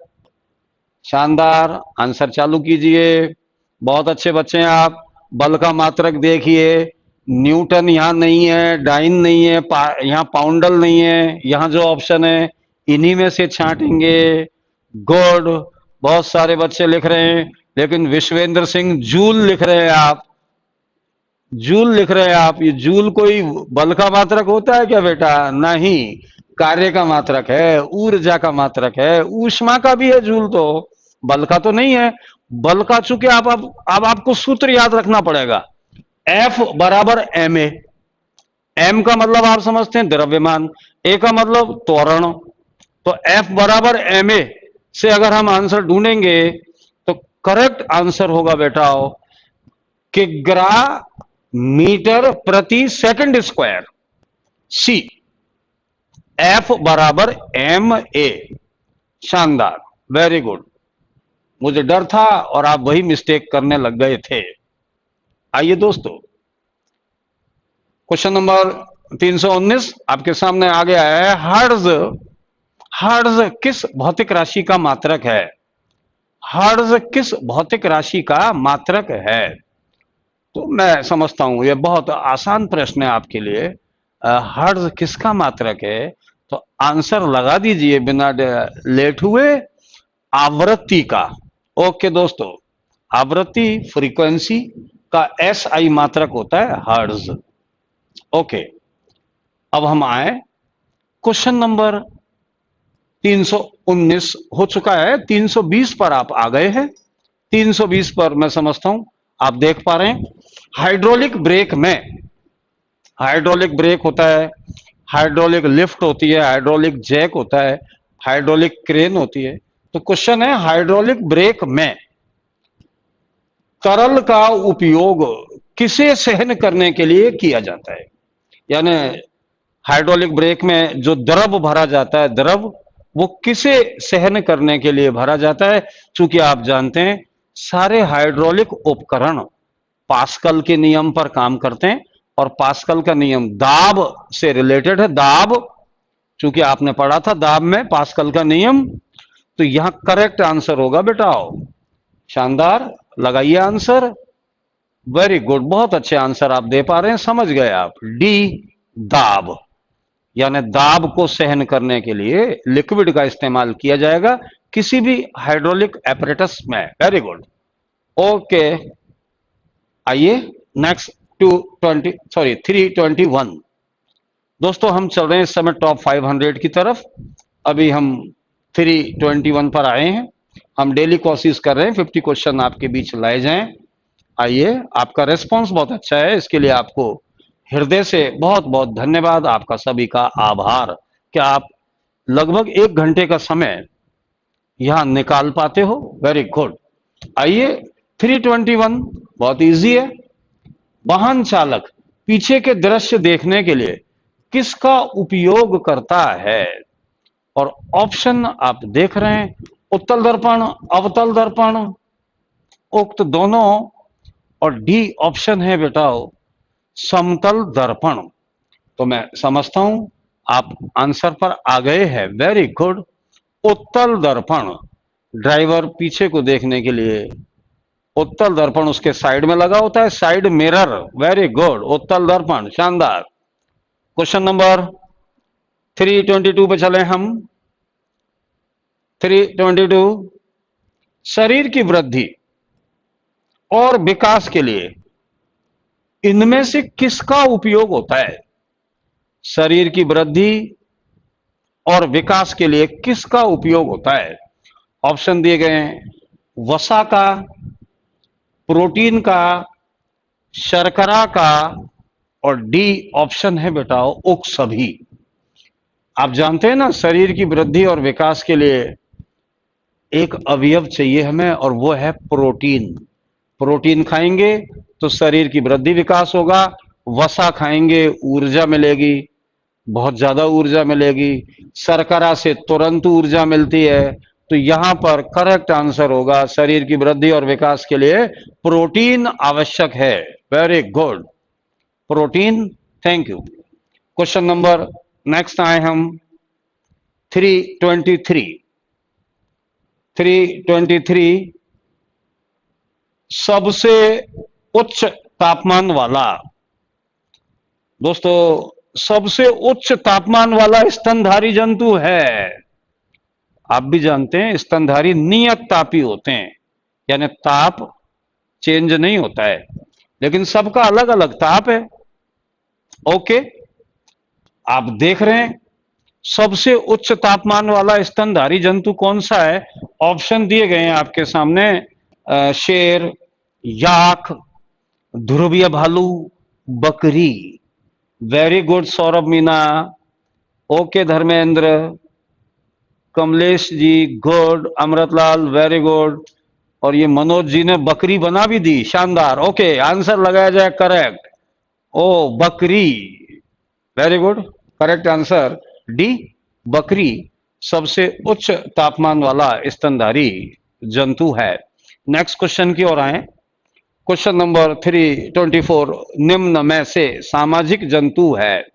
शानदार, आंसर चालू कीजिए। बहुत अच्छे बच्चे हैं आप। बल का मात्रक देखिए, न्यूटन यहां नहीं है, डाइन नहीं है, यहां पाउंडल नहीं है, यहां जो ऑप्शन है इन्हीं में से छांटेंगे। गुड, बहुत सारे बच्चे लिख रहे हैं, लेकिन विश्वेंद्र सिंह जूल लिख रहे हैं आप। जूल लिख रहे हैं आप। ये जूल कोई बल का मात्रक होता है क्या बेटा? नहीं, कार्य का मात्रक है, ऊर्जा का मात्रक है, ऊष्मा का भी है जूल, तो बल का तो नहीं है। बल का चूंकि आप अब आपको सूत्र याद रखना पड़ेगा। F बराबर एम ए। एम का मतलब आप समझते हैं द्रव्यमान, ए का मतलब त्वरण। तो F बराबर एम ए से अगर हम आंसर ढूंढेंगे तो करेक्ट आंसर होगा बेटा किग्रा मीटर प्रति सेकंड स्क्वायर। सी, F बराबर एम ए। शानदार, वेरी गुड। मुझे डर था और आप वही मिस्टेक करने लग गए थे। आइए दोस्तों, क्वेश्चन नंबर 319 आपके सामने आ गया है। हर्ट्ज, हर्ट्ज किस भौतिक राशि का मात्रक है? हर्ट्ज किस भौतिक राशि का मात्रक है? तो मैं समझता हूं यह बहुत आसान प्रश्न है आपके लिए। हर्ट्ज किसका मात्रक है? तो आंसर लगा दीजिए बिना लेट हुए। आवृत्ति का। ओके दोस्तों, आवृत्ति फ्रीक्वेंसी का एस आई मात्रक होता है हर्ट्ज। ओके, अब हम आए क्वेश्चन नंबर 319 हो चुका है, 320 पर आप आ गए हैं। 320 पर मैं समझता हूं आप देख पा रहे हैं। हाइड्रोलिक ब्रेक में, हाइड्रोलिक ब्रेक होता है, हाइड्रोलिक लिफ्ट होती है, हाइड्रोलिक जैक होता है, हाइड्रोलिक क्रेन होती है। तो क्वेश्चन है हाइड्रोलिक ब्रेक में तरल का उपयोग किसे सहन करने के लिए किया जाता है? यानी हाइड्रोलिक ब्रेक में जो द्रव भरा जाता है, द्रव वो किसे सहन करने के लिए भरा जाता है? चूंकि आप जानते हैं सारे हाइड्रोलिक उपकरण पास्कल के नियम पर काम करते हैं, और पास्कल का नियम दाब से रिलेटेड है। दाब, चूंकि आपने पढ़ा था दाब में पास्कल का नियम, तो यहां करेक्ट आंसर होगा बेटा। शानदार, लगाइए आंसर। वेरी गुड, बहुत अच्छे आंसर आप दे पा रहे हैं, समझ गए आप। डी, दाब, यानी दाब को सहन करने के लिए लिक्विड का इस्तेमाल किया जाएगा किसी भी हाइड्रोलिक एपरेटस में। Very good. ओके, आइए नेक्स्ट 321। दोस्तों हम चल रहे हैं इस समय टॉप 500 की तरफ। अभी हम 321 पर आए हैं। हम डेली कोशिश कर रहे हैं 50 क्वेश्चन आपके बीच लाए जाएं। आइए, आपका रेस्पॉन्स बहुत अच्छा है, इसके लिए आपको हृदय से बहुत बहुत धन्यवाद, आपका सभी का आभार। क्या आप लगभग 1 घंटे का समय यहां निकाल पाते हो? Very good. आइए 321 बहुत इजी है। वाहन चालक पीछे के दृश्य देखने के लिए किसका उपयोग करता है? और ऑप्शन आप देख रहे हैं, उत्तल दर्पण, अवतल दर्पण, उक्त दोनों, और डी ऑप्शन है बेटा समतल दर्पण। तो मैं समझता हूं आप आंसर पर आ गए हैं। वेरी गुड, उत्तल दर्पण। ड्राइवर पीछे को देखने के लिए उत्तल दर्पण उसके साइड में लगा होता है, साइड मिरर। वेरी गुड, उत्तल दर्पण, शानदार। क्वेश्चन नंबर 322 पे चले हम। 322, शरीर की वृद्धि और विकास के लिए इनमें से किसका उपयोग होता है? शरीर की वृद्धि और विकास के लिए किसका उपयोग होता है? ऑप्शन दिए गए हैं, वसा का, प्रोटीन का, शर्करा का, और डी ऑप्शन है बेटा उक्त सभी। आप जानते हैं ना, शरीर की वृद्धि और विकास के लिए एक अवयव चाहिए हमें, और वो है प्रोटीन। प्रोटीन खाएंगे तो शरीर की वृद्धि विकास होगा। वसा खाएंगे ऊर्जा मिलेगी, बहुत ज्यादा ऊर्जा मिलेगी। शर्करा से तुरंत ऊर्जा मिलती है। तो यहां पर करेक्ट आंसर होगा शरीर की वृद्धि और विकास के लिए प्रोटीन आवश्यक है। Very good, protein. Thank you. Question number next आए हम 323। 323 सबसे उच्च तापमान वाला, दोस्तों सबसे उच्च तापमान वाला स्तनधारी जंतु है। आप भी जानते हैं स्तनधारी नियत तापी होते हैं, यानी ताप चेंज नहीं होता है, लेकिन सबका अलग अलग ताप है। ओके, आप देख रहे हैं सबसे उच्च तापमान वाला स्तनधारी जंतु कौन सा है? ऑप्शन दिए गए हैं आपके सामने, शेर, याक, ध्रुवीय भालू, बकरी। Very good Saurabh Meena. Okay Dharmendra, Kamlesh ji good, Amritlal very good, और ये मनोज जी ने बकरी बना भी दी, शानदार। ओके, आंसर लगाया जाए करेक्ट। ओ बकरी, very good, correct answer D, बकरी सबसे उच्च तापमान वाला स्तनधारी जंतु है। नेक्स्ट क्वेश्चन की ओर आए। क्वेश्चन नंबर 324 निम्न में से सामाजिक जंतु है,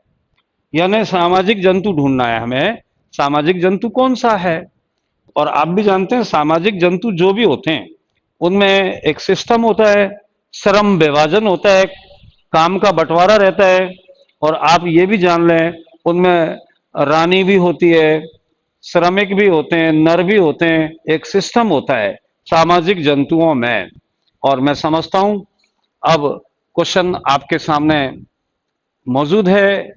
यानी सामाजिक जंतु ढूंढना है हमें। सामाजिक जंतु कौन सा है? और आप भी जानते हैं सामाजिक जंतु जो भी होते हैं उनमें एक सिस्टम होता है, श्रम विभाजन होता है, काम का बंटवारा रहता है, और आप ये भी जान लें उनमें रानी भी होती है, श्रमिक भी होते हैं, नर भी होते हैं, एक सिस्टम होता है सामाजिक जंतुओं में। और मैं समझता हूं अब क्वेश्चन आपके सामने मौजूद है,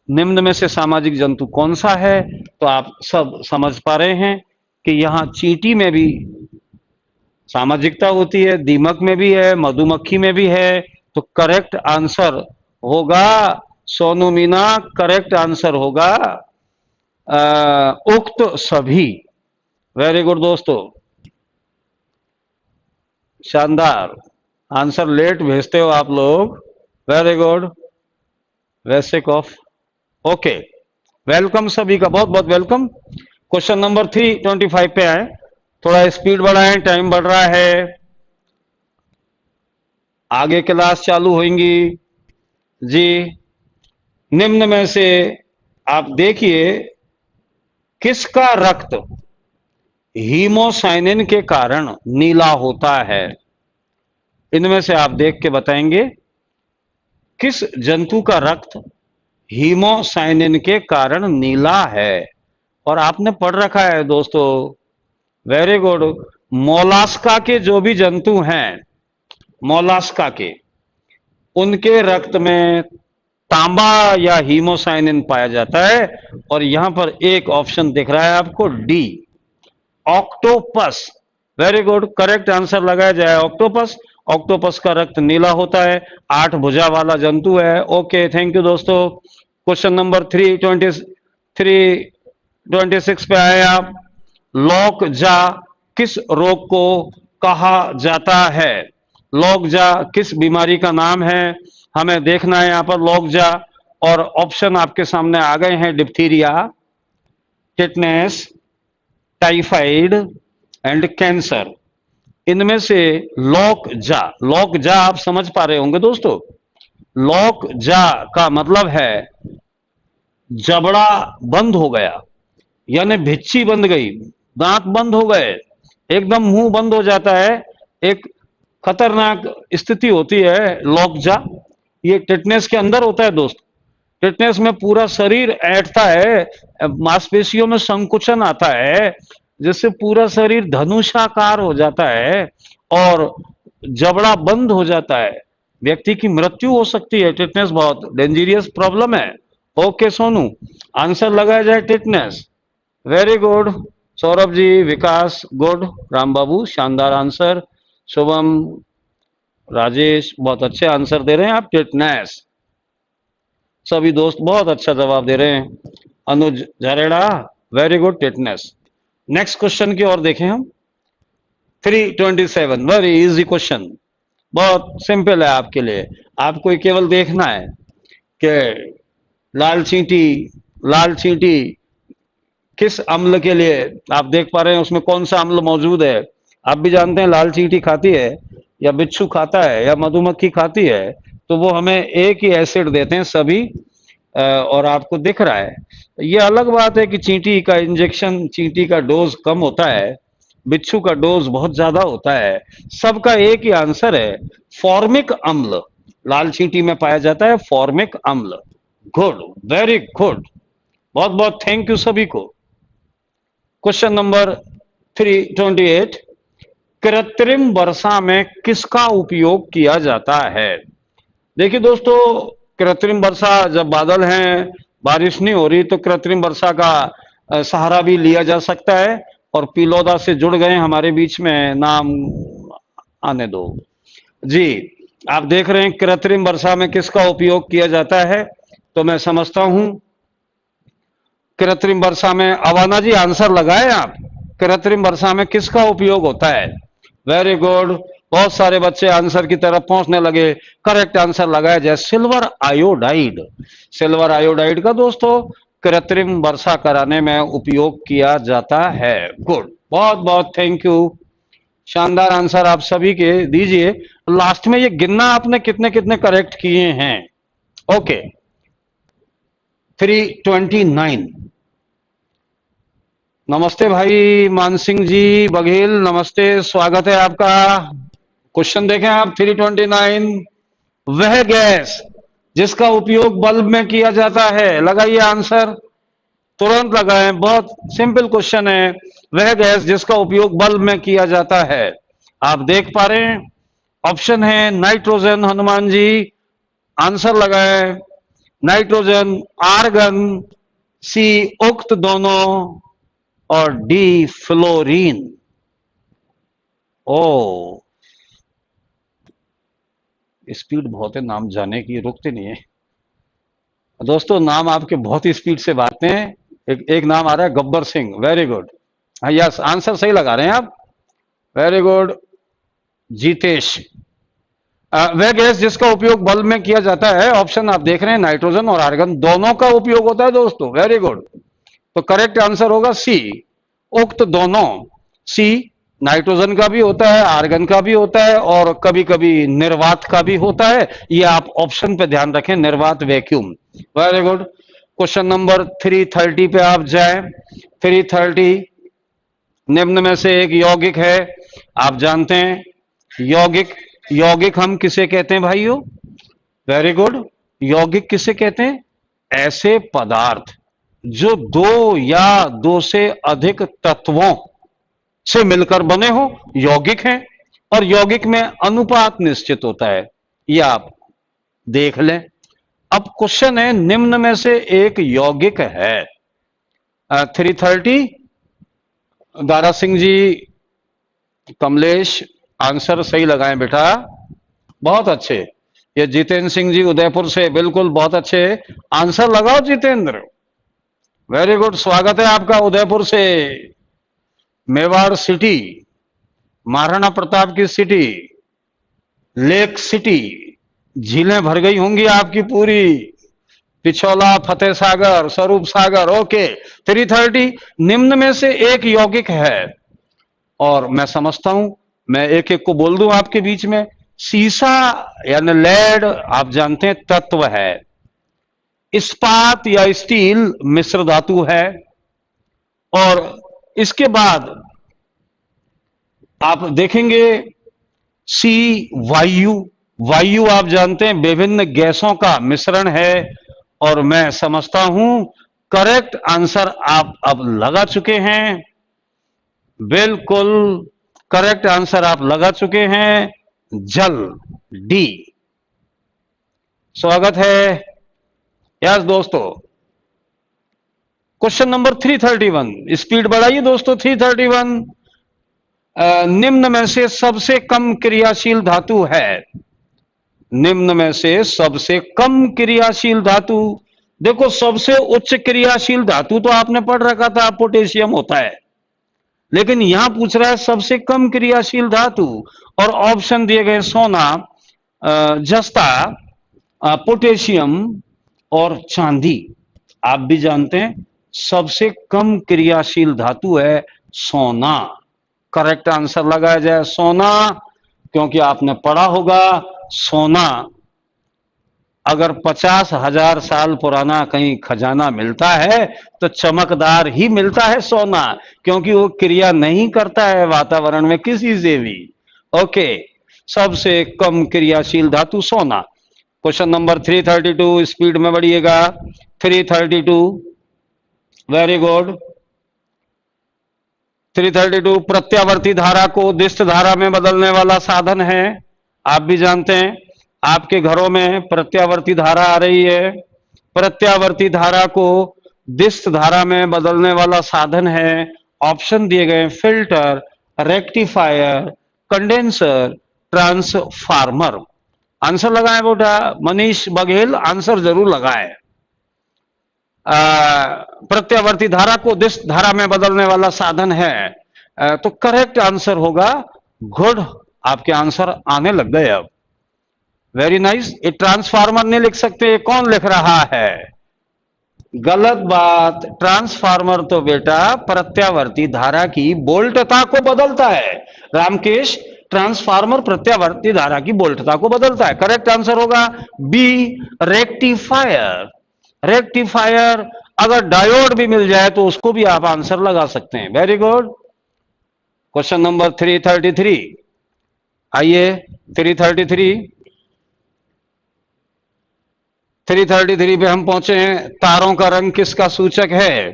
निम्न में से सामाजिक जंतु कौन सा है? तो आप सब समझ पा रहे हैं कि यहां चींटी में भी सामाजिकता होती है, दीमक में भी है, मधुमक्खी में भी है। तो करेक्ट आंसर होगा सोनू मीना, करेक्ट आंसर होगा उक्त सभी। वेरी गुड दोस्तों, शानदार आंसर। लेट भेजते हो आप लोग, वेरी गुड, वैसे ऑफ। ओके, वेलकम सभी का, बहुत बहुत वेलकम। क्वेश्चन नंबर 325 पे आए, थोड़ा स्पीड बढ़ाएं, टाइम बढ़ रहा है, आगे क्लास चालू होंगी जी। निम्न में से आप देखिए किसका रक्त हीमोसाइनिन के कारण नीला होता है? इनमें से आप देख के बताएंगे किस जंतु का रक्त हीमोसाइनिन के कारण नीला है। और आपने पढ़ रखा है दोस्तों, वेरी गुड, मोलास्का के जो भी जंतु हैं, मोलास्का के, उनके रक्त में तांबा या हीमोसाइनिन पाया जाता है। और यहां पर एक ऑप्शन दिख रहा है आपको, D, octopus. Very good, correct answer लगाया जाए ऑक्टोपस। ऑक्टोपस का रक्त नीला होता है, 8 भुजा वाला जंतु है। ओके, थैंक यू दोस्तों। क्वेश्चन नंबर 326 पे आए आप। लॉकजा किस रोग को कहा जाता है? लॉकजा किस बीमारी का नाम है? हमें देखना है यहां पर लॉकजा, और ऑप्शन आपके सामने आ गए हैं, diphtheria, tetanus, typhoid and cancer. इनमें से लॉकजा, लॉकजा आप समझ पा रहे होंगे दोस्तों, लॉकजा का मतलब है जबड़ा बंद हो गया, यानी भिच्ची बंद गई, दांत बंद हो गए, एकदम मुंह बंद हो जाता है, एक खतरनाक स्थिति होती है लॉकजा। ये टिटनेस के अंदर होता है दोस्त। टिटनेस में पूरा शरीर ऐंठता है, मांसपेशियों में संकुचन आता है, जिससे पूरा शरीर धनुषाकार हो जाता है और जबड़ा बंद हो जाता है, व्यक्ति की मृत्यु हो सकती है। टिटनेस बहुत डेंजरियस प्रॉब्लम है। ओके सोनू, आंसर लगाया जाए tetanus. Very good Saurabh ji, विकास गुड, राम बाबू शानदार आंसर, शुभम, राजेश बहुत अच्छे आंसर दे रहे हैं आप, टिटनेस। सभी दोस्त बहुत अच्छा जवाब दे रहे हैं। Anuj Jhareda, very good, tetanus. Next question की ओर देखें हम। 327 वेरी इजी क्वेश्चन, बहुत सिंपल है आपके लिए। आपको केवल देखना है कि लाल चींटी किस अम्ल के लिए, आप देख पा रहे हैं उसमें कौन सा अम्ल मौजूद है। आप भी जानते हैं लाल चींटी खाती है या बिच्छू खाता है या मधुमक्खी खाती है, तो वो हमें एक ही एसिड देते हैं सभी। और आपको दिख रहा है, ये अलग बात है कि चींटी का इंजेक्शन, चींटी का डोज कम होता है, बिच्छू का डोज बहुत ज्यादा होता है। सबका एक ही आंसर है, फॉर्मिक अम्ल लाल चींटी में पाया जाता है, फॉर्मिक अम्ल। गुड, वेरी गुड, बहुत बहुत थैंक यू सभी को। क्वेश्चन नंबर 328, कृत्रिम वर्षा में किसका उपयोग किया जाता है? देखिए दोस्तों, कृत्रिम वर्षा, जब बादल हैं, बारिश नहीं हो रही, तो कृत्रिम वर्षा का सहारा भी लिया जा सकता है। और पिलोदा से जुड़ गए हमारे बीच में, नाम आने दो जी। आप देख रहे हैं कृत्रिम वर्षा में किसका उपयोग किया जाता है, तो मैं समझता हूं कृत्रिम वर्षा में, अवाना जी आंसर लगाए आप, कृत्रिम वर्षा में किसका उपयोग होता है? वेरी गुड, बहुत सारे बच्चे आंसर की तरफ पहुंचने लगे। करेक्ट आंसर लगाया जाए सिल्वर आयोडाइड। सिल्वर आयोडाइड का दोस्तों कृत्रिम वर्षा कराने में उपयोग किया जाता है। गुड, बहुत बहुत थैंक यू, शानदार आंसर आप सभी के दीजिए। लास्ट में ये गिनना आपने कितने कितने करेक्ट किए हैं। ओके, 329, नमस्ते भाई मानसिंह जी बघेल, नमस्ते, स्वागत है आपका। क्वेश्चन देखें आप, 329, वह गैस जिसका उपयोग बल्ब में किया जाता है, लगाइए आंसर, तुरंत लगाएं, बहुत सिंपल क्वेश्चन है। वह गैस जिसका उपयोग बल्ब में किया जाता है, आप देख पा रहे हैं, ऑप्शन है नाइट्रोजन, हनुमान जी आंसर लगाएं, नाइट्रोजन, आर्गन, सी उक्त दोनों, और डी फ्लोरीन। ओ, स्पीड बहुत है, नाम जाने की रुकते नहीं है दोस्तों, नाम आपके बहुत ही स्पीड से बातें हैं। एक नाम आ रहा है गब्बर सिंह, वेरी गुड, हाँ यस, आंसर सही लगा रहे हैं आप, वेरी गुड। जीतेश, वह गैस जिसका उपयोग बल्ब में किया जाता है, ऑप्शन आप देख रहे हैं नाइट्रोजन और आर्गन दोनों का उपयोग होता है दोस्तों, वेरी गुड। तो करेक्ट आंसर होगा सी, उक्त दोनों। सी, नाइट्रोजन का भी होता है, आर्गन का भी होता है, और कभी कभी निर्वात का भी होता है। ये आप ऑप्शन पे ध्यान रखें, निर्वात, vacuum. Very good. Question number 330 पे आप जाएं। 330, निम्न में से एक यौगिक है, आप जानते हैं यौगिक, यौगिक हम किसे कहते हैं भाइयों? वेरी गुड, यौगिक किसे कहते हैं? ऐसे पदार्थ जो दो या दो से अधिक तत्वों से मिलकर बने हो, यौगिक हैं। और यौगिक में अनुपात निश्चित होता है, ये आप देख लें। अब क्वेश्चन है, निम्न में से एक यौगिक है, 330, दारा सिंह जी, कमलेश आंसर सही लगाएं बेटा, बहुत अच्छे। ये जितेंद्र सिंह जी उदयपुर से, बिल्कुल बहुत अच्छे, आंसर लगाओ जितेंद्र, वेरी गुड, स्वागत है आपका उदयपुर से। मेवाड़ सिटी, महाराणा प्रताप की सिटी, लेक सिटी, झीलें भर गई होंगी आपकी पूरी, पिछौला, फतेह सागर, स्वरूप सागर। ओके, 330, निम्न में से एक यौगिक है, और मैं समझता हूं, मैं एक एक को बोल दूं आपके बीच में। सीसा यानी लेड, आप जानते हैं तत्व है। इस्पात या स्टील मिश्र धातु है। और इसके बाद आप देखेंगे सी, वायु, वायु आप जानते हैं विभिन्न गैसों का मिश्रण है। और मैं समझता हूं करेक्ट आंसर आप अब लगा चुके हैं, बिल्कुल करेक्ट आंसर आप लगा चुके हैं, जल, डी, स्वागत है। यस दोस्तों, क्वेश्चन नंबर 331, स्पीड बढ़ाइए दोस्तों, 331, निम्न में से सबसे कम क्रियाशील धातु है, निम्न में से सबसे कम क्रियाशील धातु। देखो, सबसे उच्च क्रियाशील धातु तो आपने पढ़ रखा था, पोटेशियम होता है, लेकिन यहां पूछ रहा है सबसे कम क्रियाशील धातु, और ऑप्शन दिए गए सोना, जस्ता, पोटेशियम और चांदी। आप भी जानते हैं सबसे कम क्रियाशील धातु है सोना, करेक्ट आंसर लगाया जाए सोना, क्योंकि आपने पढ़ा होगा सोना अगर 50,000 साल पुराना कहीं खजाना मिलता है तो चमकदार ही मिलता है सोना, क्योंकि वो क्रिया नहीं करता है वातावरण में किसी से भी। ओके, सबसे कम क्रियाशील धातु सोना। क्वेश्चन नंबर 332, स्पीड में बढ़िएगा। 332, वेरी गुड। 332, प्रत्यावर्ती धारा को दिष्ट धारा में बदलने वाला साधन है। आप भी जानते हैं, आपके घरों में प्रत्यावर्ती धारा आ रही है। प्रत्यावर्ती धारा को दिष्ट धारा में बदलने वाला साधन है। ऑप्शन दिए गए, filter, rectifier, condenser, transformer. Answer लगाएं बेटा, मनीष बघेल आंसर जरूर लगाएं। प्रत्यावर्ती धारा को दिष्ट धारा में बदलने वाला साधन है, तो करेक्ट आंसर होगा गुड। आपके आंसर आने लग गए अब, वेरी नाइस। ये ट्रांसफार्मर नहीं लिख सकते, ये कौन लिख रहा है? गलत बात। ट्रांसफार्मर तो बेटा प्रत्यावर्ती धारा की वोल्टता को बदलता है। रामकेश, ट्रांसफार्मर प्रत्यावर्ती धारा की वोल्टता को बदलता है। करेक्ट आंसर होगा बी, रेक्टिफायर। रेक्टिफायर, अगर डायोड भी मिल जाए तो उसको भी आप आंसर लगा सकते हैं। Very good. क्वेश्चन नंबर 333, आइए 333 पे हम पहुंचे हैं। तारों का रंग किसका सूचक है?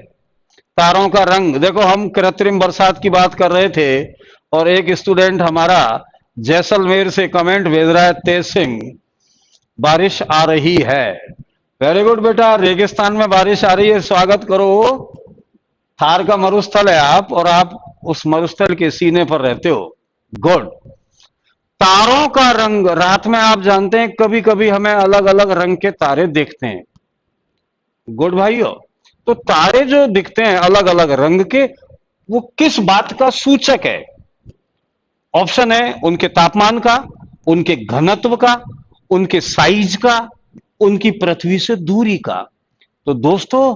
तारों का रंग, देखो हम कृत्रिम बरसात की बात कर रहे थे और एक स्टूडेंट हमारा जैसलमेर से कमेंट भेज रहा है, तेज सिंह, बारिश आ रही है। वेरी गुड बेटा, रेगिस्तान में बारिश आ रही है, स्वागत करो। थार का मरुस्थल है आप, और आप उस मरुस्थल के सीने पर रहते हो। गुड। तारों का रंग, रात में आप जानते हैं कभी कभी हमें अलग अलग रंग के तारे दिखते हैं। गुड भाइयों, तो तारे जो दिखते हैं अलग अलग रंग के, वो किस बात का सूचक है? ऑप्शन है उनके तापमान का, उनके घनत्व का, उनके साइज का, उनकी पृथ्वी से दूरी का। तो दोस्तों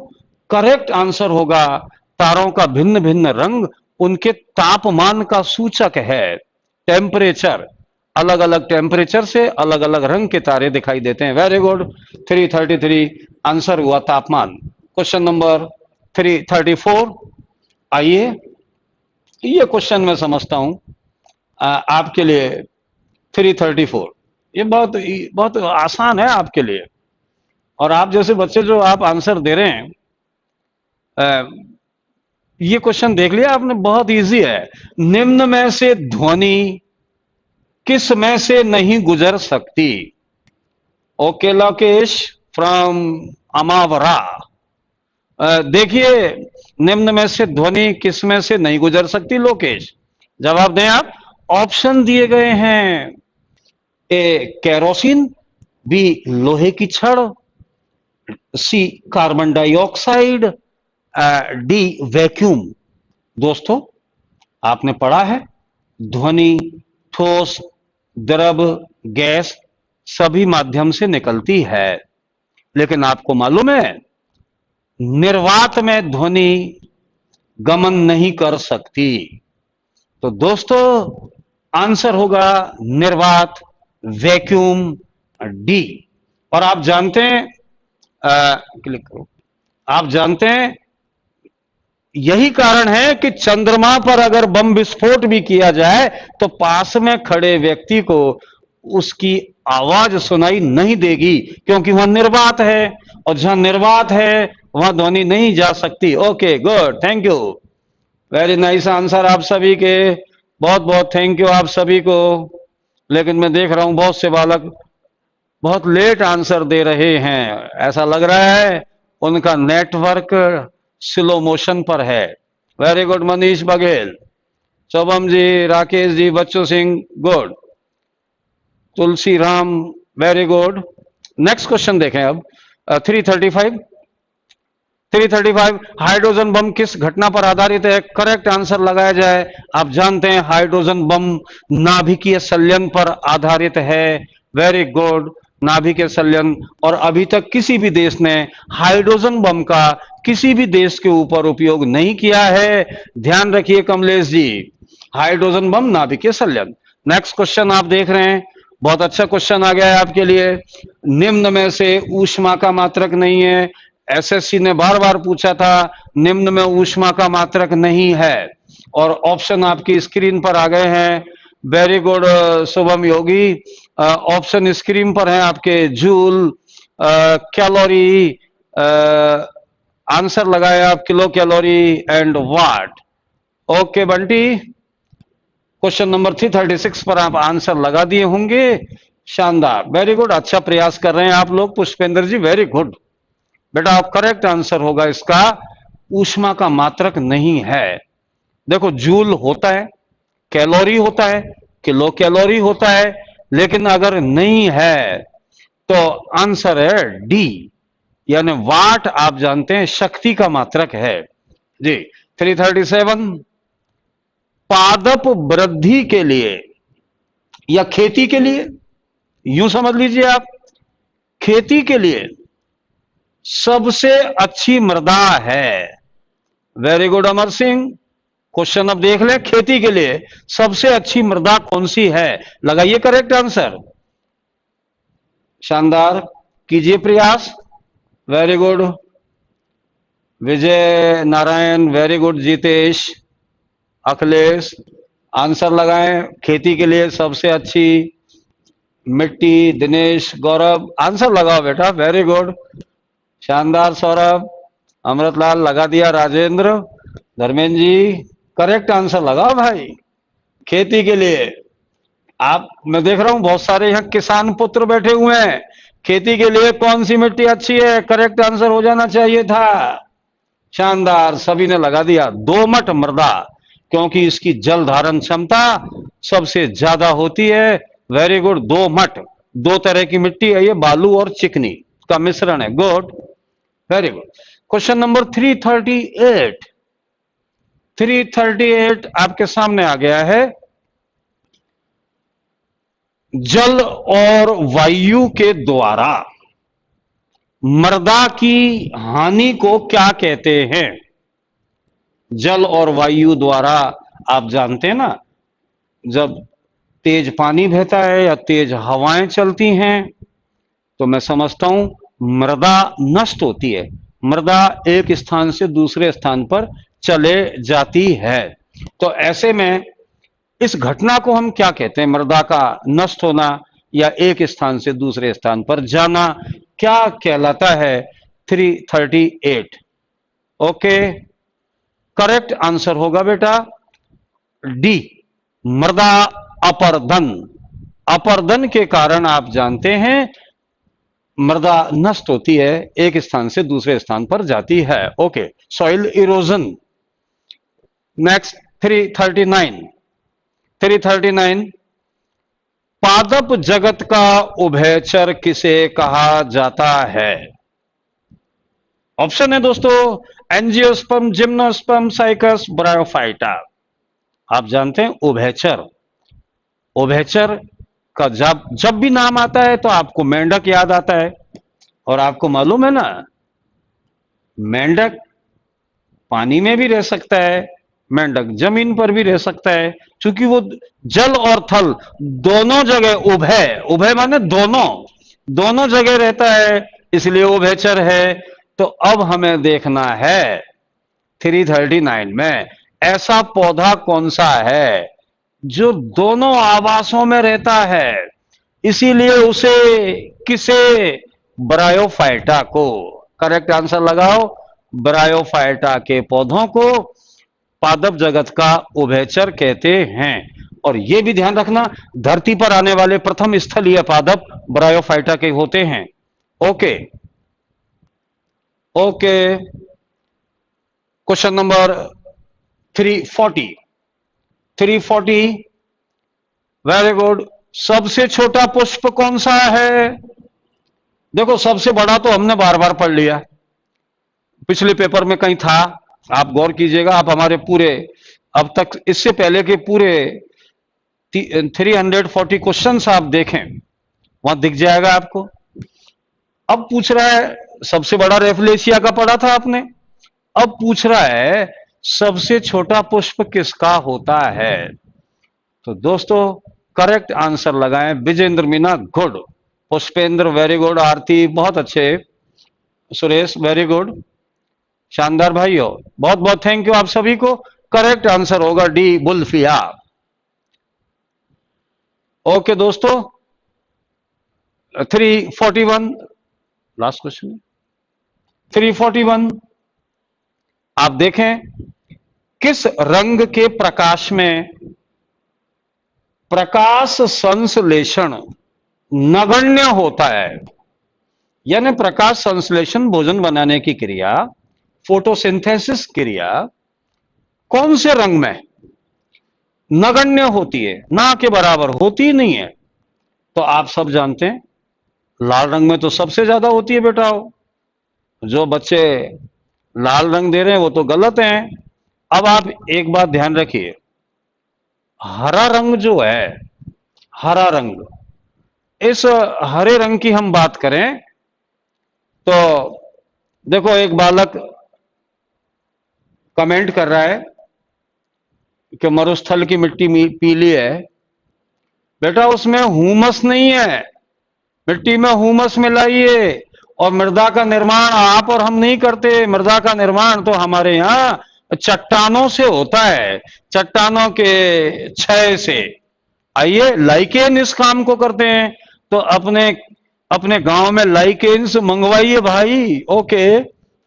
करेक्ट आंसर होगा तारों का भिन्न भिन्न रंग उनके तापमान का सूचक है। टेम्परेचर, अलग अलग टेम्परेचर से अलग अलग रंग के तारे दिखाई देते हैं। Very good. 333 आंसर हुआ तापमान। क्वेश्चन नंबर 334, आइए ये क्वेश्चन मैं समझता हूं आपके लिए। 334 ये बहुत बहुत आसान है आपके लिए, और आप जैसे बच्चे जो आप आंसर दे रहे हैं, ये क्वेश्चन देख लिया आपने, बहुत इजी है। निम्न में से ध्वनि किस में से नहीं गुजर सकती? ओके लोकेश फ्रॉम अमावरा, देखिए निम्न में से ध्वनि किस में से नहीं गुजर सकती? लोकेश जवाब दें आप। ऑप्शन दिए गए हैं, ए केरोसिन, बी लोहे की छड़, सी कार्बन डाइऑक्साइड, डी वैक्यूम। दोस्तों आपने पढ़ा है ध्वनि ठोस, द्रव, गैस सभी माध्यम से निकलती है, लेकिन आपको मालूम है निर्वात में ध्वनि गमन नहीं कर सकती। तो दोस्तों आंसर होगा निर्वात, वैक्यूम, डी। और आप जानते हैं, क्लिक करो, आप जानते हैं यही कारण है कि चंद्रमा पर अगर बम विस्फोट भी किया जाए तो पास में खड़े व्यक्ति को उसकी आवाज सुनाई नहीं देगी, क्योंकि वहां निर्वात है, और जहां निर्वात है वहां ध्वनि नहीं जा सकती। Okay good, thank you, very nice answer आप सभी के, बहुत बहुत थैंक यू आप सभी को। लेकिन मैं देख रहा हूं बहुत से बालक बहुत लेट आंसर दे रहे हैं, ऐसा लग रहा है उनका नेटवर्क स्लो मोशन पर है। Very good Manish Baghel, Shubham ji, Rakesh ji, Bachchu Singh, good, Tulsi Ram, very good. Next question देखें अब। 335 हाइड्रोजन बम किस घटना पर आधारित है? करेक्ट आंसर लगाया जाए। आप जानते हैं हाइड्रोजन बम नाभिकीय संलयन पर आधारित है। वेरी गुड, नाभिकीय संलयन। और अभी तक किसी भी देश ने हाइड्रोजन बम का किसी भी देश के ऊपर उपयोग नहीं किया है, ध्यान रखिए कमलेश जी। हाइड्रोजन बम नाभिकीय संलयन। नेक्स्ट क्वेश्चन आप देख रहे हैं, बहुत अच्छा क्वेश्चन आ गया है आपके लिए। निम्न में से ऊष्मा का मात्रक नहीं है। एसएससी ने बार बार पूछा था, निम्न में ऊष्मा का मात्रक नहीं है, और ऑप्शन आपकी स्क्रीन पर आ गए हैं। वेरी गुड शुभम योगी। ऑप्शन स्क्रीन पर है आपके। जूल, कैलोरी, आंसर लगाए आप kilo calorie and what. Okay Bunty, question number 336 पर आप आंसर लगा दिए होंगे। शानदार, वेरी गुड, अच्छा प्रयास कर रहे हैं आप लोग पुष्पेंद्र जी, वेरी गुड। बेटा आप करेक्ट आंसर होगा इसका, ऊष्मा का मात्रक नहीं है। देखो जूल होता है, कैलोरी होता है, किलो कैलोरी होता है, लेकिन अगर नहीं है तो आंसर है डी, यानी वाट आप जानते हैं शक्ति का मात्रक है जी। 337, पादप वृद्धि के लिए या खेती के लिए, यूं समझ लीजिए आप, खेती के लिए सबसे अच्छी मृदा है। Very good Amar Singh, question अब देख ले, खेती के लिए सबसे अच्छी मृदा कौन सी है, लगाइए करेक्ट आंसर। शानदार, कीजिए प्रयास। Very good Vijay Narayan, very good Jitesh, Akhilesh, answer लगाएं। खेती के लिए सबसे अच्छी मिट्टी, दिनेश, गौरव, आंसर लगाओ बेटा, वेरी गुड, शानदार। सौरभ, अमृतलाल लगा दिया, राजेंद्र, धर्मेंद्र जी, करेक्ट आंसर लगाओ भाई। खेती के लिए आप, मैं देख रहा हूं बहुत सारे यहां किसान पुत्र बैठे हुए हैं। खेती के लिए कौन सी मिट्टी अच्छी है, करेक्ट आंसर हो जाना चाहिए था। शानदार, सभी ने लगा दिया दोमट मृदा, क्योंकि इसकी जल धारण क्षमता सबसे ज्यादा होती है। वेरी गुड, दोमट, दो तरह की मिट्टी है ये, बालू और चिकनी का मिश्रण है। Good, very good. Question number 338, 338 आपके सामने आ गया है। जल और वायु के द्वारा मृदा की हानि को क्या कहते हैं? जल और वायु द्वारा, आप जानते हैं ना, जब तेज पानी बहता है या तेज हवाएं चलती हैं तो मैं समझता हूं मृदा नष्ट होती है, मृदा एक स्थान से दूसरे स्थान पर चले जाती है। तो ऐसे में इस घटना को हम क्या कहते हैं? मृदा का नष्ट होना या एक स्थान से दूसरे स्थान पर जाना क्या कहलाता है? 338। ओके, करेक्ट आंसर होगा बेटा डी, मृदा अपर्दन। अपर्दन के कारण आप जानते हैं मृदा नष्ट होती है, एक स्थान से दूसरे स्थान पर जाती है। Okay, soil erosion. नेक्स्ट 339, 339, पादप जगत का उभयचर किसे कहा जाता है? ऑप्शन है दोस्तों, एंजियोस्पर्म, जिम्नोस्पर्म, साइकस, ब्रायोफाइटा। आप जानते हैं उभयचर, उभयचर का जब जब भी नाम आता है तो आपको मेंढक याद आता है, और आपको मालूम है ना, मेंढक पानी में भी रह सकता है, मेंढक जमीन पर भी रह सकता है, क्योंकि वो जल और थल दोनों जगह, उभय, उभय माने दोनों, दोनों जगह रहता है, इसलिए उभयचर है। तो अब हमें देखना है 339 में ऐसा पौधा कौन सा है जो दोनों आवासों में रहता है, इसीलिए उसे किसे, ब्रायोफाइटा को, करेक्ट आंसर लगाओ। ब्रायोफाइटा के पौधों को पादप जगत का उभयचर कहते हैं। और यह भी ध्यान रखना, धरती पर आने वाले प्रथम स्थलीय पादप ब्रायोफाइटा के होते हैं। Okay okay, question number 340, 340, very good. सबसे छोटा पुष्प कौन सा है? देखो सबसे बड़ा तो हमने बार बार पढ़ लिया, पिछले पेपर में कहीं था, आप गौर कीजिएगा। आप हमारे पूरे अब तक इससे पहले के पूरे 340 क्वेश्चंस आप देखें, वहां दिख जाएगा आपको। अब पूछ रहा है, सबसे बड़ा रेफलेशिया का पढ़ा था आपने, अब पूछ रहा है सबसे छोटा पुष्प किसका होता है? तो दोस्तों करेक्ट आंसर लगाएं। Vijendra Meena good, Pushpendra very good, Aarti बहुत अच्छे, सुरेश वेरी गुड, शानदार भाइयों, बहुत बहुत थैंक यू आप सभी को। करेक्ट आंसर होगा डी बुल्फिया। ओके दोस्तों, 341 लास्ट क्वेश्चन, 341 आप देखें, किस रंग के प्रकाश में प्रकाश संश्लेषण नगण्य होता है? यानी प्रकाश संश्लेषण भोजन बनाने की क्रिया, फोटोसिंथेसिस क्रिया कौन से रंग में नगण्य होती है, ना के बराबर होती ही नहीं है? तो आप सब जानते हैं लाल रंग में तो सबसे ज्यादा होती है बेटा। जो बच्चे लाल रंग दे रहे हैं वो तो गलत हैं। अब आप एक बात ध्यान रखिए, हरा रंग जो है, हरा रंग, इस हरे रंग की हम बात करें तो देखो, एक बालक कमेंट कर रहा है कि मरुस्थल की मिट्टी पीली है। बेटा उसमें हुमस नहीं है, मिट्टी में हुमस मिलाइए। और मृदा का निर्माण आप और हम नहीं करते, मृदा का निर्माण तो हमारे यहाँ चट्टानों से होता है, चट्टानों के क्षय से। आइए, लाइकेन इस काम को करते हैं, तो अपने अपने गांव में लाइकेन्स मंगवाइए भाई। ओके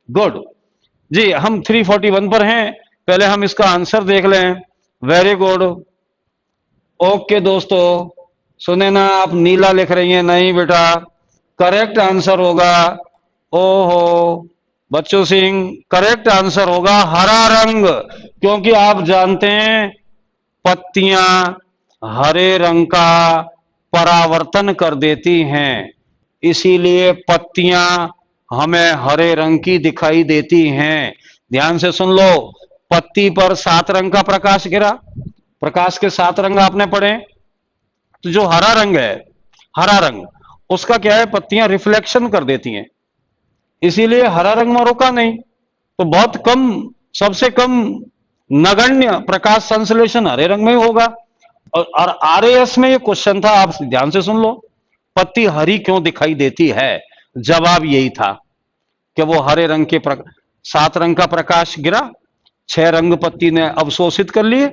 गुड जी, हम 341 पर हैं, पहले हम इसका आंसर देख लें। Very good. ओके दोस्तों, सुने ना, आप नीला लिख रही हैं, नहीं बेटा, करेक्ट आंसर होगा, ओहो बच्चों सिंह, करेक्ट आंसर होगा हरा रंग। क्योंकि आप जानते हैं पत्तियां हरे रंग का परावर्तन कर देती हैं, इसीलिए पत्तियां हमें हरे रंग की दिखाई देती हैं। ध्यान से सुन लो, पत्ती पर 7 रंग का प्रकाश गिरा, प्रकाश के 7 रंग आपने पढ़े, तो जो हरा रंग है, हरा रंग उसका क्या है, पत्तियां रिफ्लेक्शन कर देती हैं, इसीलिए हरा रंग में रुका नहीं। तो बहुत कम, सबसे कम नगण्य प्रकाश संश्लेषण हरे रंग में ही होगा। और आरएएस में ये क्वेश्चन था, आप ध्यान से सुन लो, पत्ती हरी क्यों दिखाई देती है? जवाब यही था कि वो हरे रंग के 7 रंग का प्रकाश गिरा, 6 रंग पत्ती ने अवशोषित कर लिए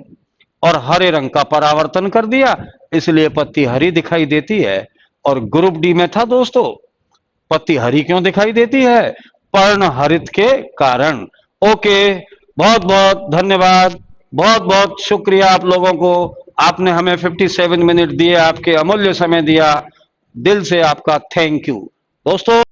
और हरे रंग का परावर्तन कर दिया, इसलिए पत्ती हरी दिखाई देती है। और ग्रुप डी में था दोस्तों, पत्ती हरी क्यों दिखाई देती है? पर्ण हरित के कारण। ओके, बहुत बहुत धन्यवाद, बहुत बहुत शुक्रिया आप लोगों को, आपने हमें 57 मिनट दिए, आपके अमूल्य समय दिया, दिल से आपका थैंक यू दोस्तों।